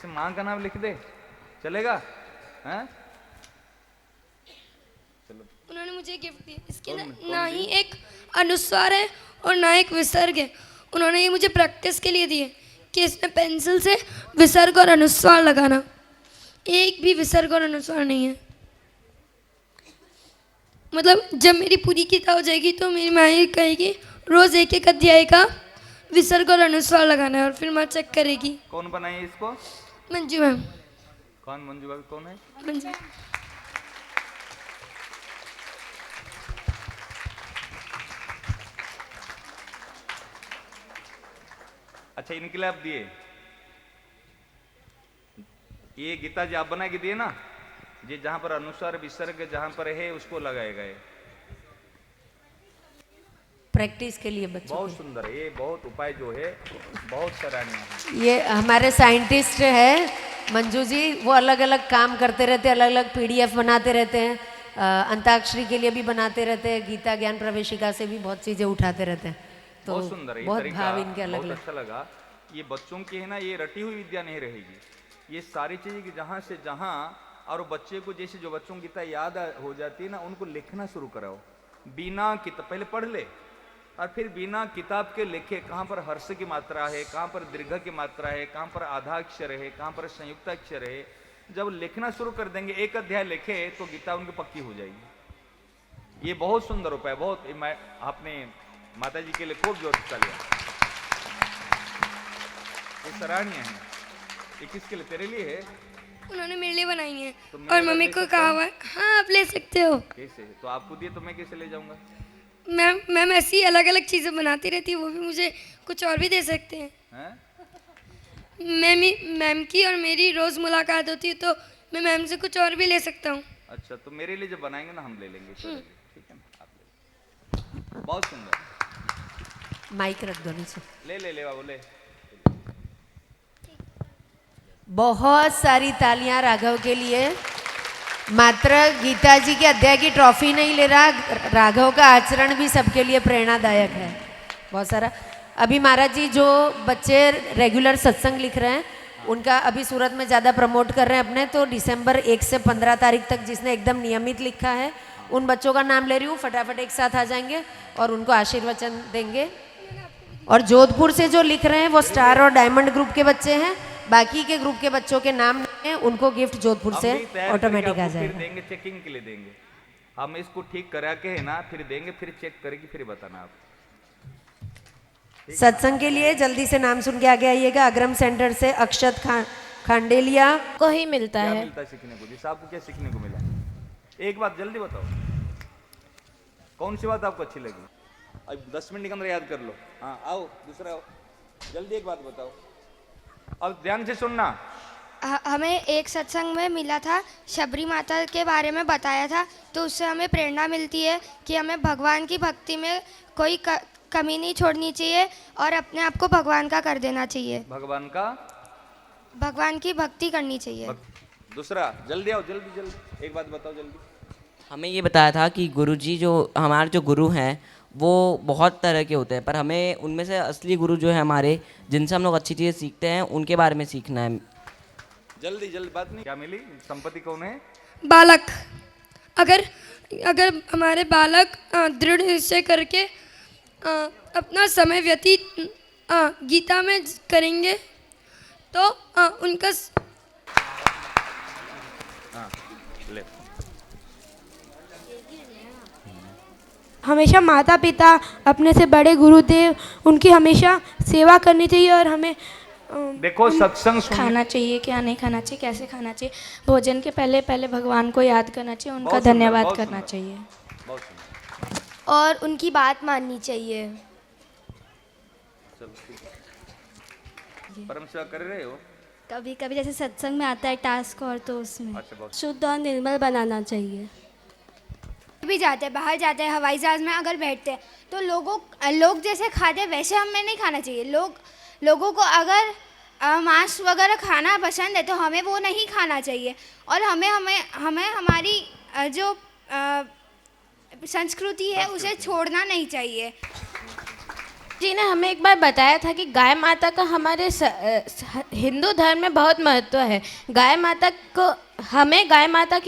माँ का नाम लिख दे, चलेगा? हैं? चलो। उन्होंने मुझे गिफ्ट दिया, इसके ना ही एक अनुस्वार है और ना एक विसर्ग है। उन्होंने ये मुझे प्रैक्टिस के लिए दिए कि इसमें पेंसिल से विसर्ग और अनुस्वार लगाना, एक भी विसर्ग और अनुस्वार नहीं है। मतलब जब मेरी पूरी किताब हो जाएगी तो मेरी माँ ये कहेगी रोज एक एक अध्याय का विसर्ग और अनुस्वार लगाना है, और फिर माँ चेक करेगी। कौन बनाई इसको? मंजू मैम। कौन मंजू भाभी? कौन है मंजू? अच्छा, इनके लिए आप दिए, ये गीता जी आप बना के दिए ना, ये जहां पर अनुसार विसर्ग जहां पर है उसको लगाए गए। प्रैक्टिस के लिए बच्चों बहुत सुंदर है, ये बहुत उपाय जो है बहुत सराहनीय है। ये हमारे साइंटिस्ट है मंजू जी, वो अलग अलग काम करते रहते हैं, अलग अलग PDF बनाते रहते हैं, अंताक्षरी के लिए भी बनाते रहते हैं, गीता ज्ञान प्रवेशिका से भी बहुत चीज़ें उठाते रहते हैं। तो बहुत सुंदर है, बहुत भाव इनके अलग बहुत अलग। अच्छा लगा। ये बच्चों की है ना, ये रटी हुई विद्या नहीं रहेगी, ये सारी चीज़ें कि जहाँ से जहाँ, और बच्चे को जैसे जो बच्चों की गीता याद हो जाती है ना, उनको लिखना शुरू कराओ बिना किताब, पहले पढ़ ले और फिर बिना किताब के लिखे, कहाँ पर हर्ष की मात्रा है, कहाँ पर दीर्घ की मात्रा है, कहाँ पर आधाक्षर है, कहाँ पर संयुक्ताक्षर है। जब लिखना शुरू कर देंगे, एक अध्याय लिखे तो गीता उनकी पक्की हो जाएगी। ये बहुत सुंदर उपाय, बहुत आपने माता जी के लिए खूब जोर से लिया, ये सराहनीय है। ये किसके लिए? तेरे लिए है? उन्होंने मेरे लिए बनाई है तो मैं और अगर मम्मी ले को सकता कहा हूँ? हुआ है हाँ आप ले सकते हो। कैसे? तो आपको दिए तो मैं कैसे ले जाऊंगा? मैम ऐसी अलग अलग चीज़ें बनाती रहती है, वो भी मुझे कुछ और भी दे सकते हैं। मैम की और मेरी रोज़ मुलाकात होती है, तो मैं मैम से कुछ और भी ले सकता हूँ। अच्छा, तो मेरे लिए जब बनाएंगे ना हम ले लेंगे, ठीक है ना? आप ले। बहुत सुंदर। माइक रख दो नीचे। ले बाबू ले। बहुत सारी तालियां राघव के लिए। मात्र गीता जी के अध्याय की ट्रॉफी नहीं ले रहा, राघव का आचरण भी सबके लिए प्रेरणादायक है। बहुत सारा। अभी महाराज जी जो बच्चे रेगुलर सत्संग लिख रहे हैं, उनका अभी सूरत में ज़्यादा प्रमोट कर रहे हैं अपने, तो दिसंबर 1 से 15 तारीख तक जिसने एकदम नियमित लिखा है, उन बच्चों का नाम ले रही हूँ, फटाफट एक साथ आ जाएंगे और उनको आशीर्वचन देंगे। और जोधपुर से जो लिख रहे हैं वो स्टार और डायमंड ग्रुप के बच्चे हैं, बाकी के ग्रुप के बच्चों के नाम नहीं है, उनको गिफ्ट जोधपुर से ऑटोमेटिक आ जाएगा। देंगे, चेकिंग के लिए देंगे हम, इसको ठीक करा के है ना, फिर देंगे, फिर चेक करेगी, फिर बताना आप। सत्संग के लिए जल्दी से नाम सुन के आगे आइएगा। अग्रम सेंटर से अक्षत खांडेलिया को ही मिलता क्या है। मिलता है सीखने को? जिस आपको क्या सीखने को मिला? एक बात जल्दी बताओ, कौन सी बात आपको अच्छी लगी? अब 10 मिनट के अंदर याद कर लो। हाँ आओ, दूसरा आओ, जल्दी एक बात बताओ, अब ध्यान से सुनना। हमें एक सत्संग में मिला था, शबरी माता के बारे में बताया था, तो उससे हमें प्रेरणा मिलती है कि हमें भगवान की भक्ति में कोई कमी नहीं छोड़नी चाहिए और अपने आप को भगवान का कर देना चाहिए। भगवान की भक्ति करनी चाहिए। दूसरा जल्दी आओ, जल्दी एक बात बताओ जल्दी। हमें ये बताया था कि गुरुजी जो हमारे जो गुरु हैं वो बहुत तरह के होते हैं, पर हमें उनमें से असली गुरु जो है हमारे, जिनसे हम लोग अच्छी चीज़ें सीखते हैं, उनके बारे में सीखना है। जल्दी बात नहीं। क्या मिली? संपत्ति कौन है? बालक। अगर हमारे बालक दृढ़ निश्चय करके अपना समय व्यतीत गीता में करेंगे तो उनका ले। हमेशा माता पिता, अपने से बड़े गुरुदेव, उनकी हमेशा सेवा करनी चाहिए और हमें देखो सत्संग खाना चाहिए, क्या नहीं खाना चाहिए, कैसे खाना चाहिए। भोजन के पहले भगवान को याद करना चाहिए, उनका धन्यवाद करना चाहिए और उनकी बात माननी चाहिए। परम सेवा कर रहे हो? कभी कभी जैसे सत्संग में आता है टास्क, और तो उसमें अच्छा, शुद्ध और निर्मल बनाना चाहिए। भी जाते हैं, बाहर जाते हैं, हवाई जहाज़ में अगर बैठते हैं तो लोग जैसे खाते हैं वैसे हमें नहीं खाना चाहिए। लोगों को अगर मांस वगैरह खाना पसंद है तो हमें वो नहीं खाना चाहिए और हमें हमारी जो संस्कृति है उसे छोड़ना नहीं चाहिए। जी ने हमें एक बार बताया था कि गाय माता का हमारे हिंदू धर्म में बहुत महत्व है। गाय माता की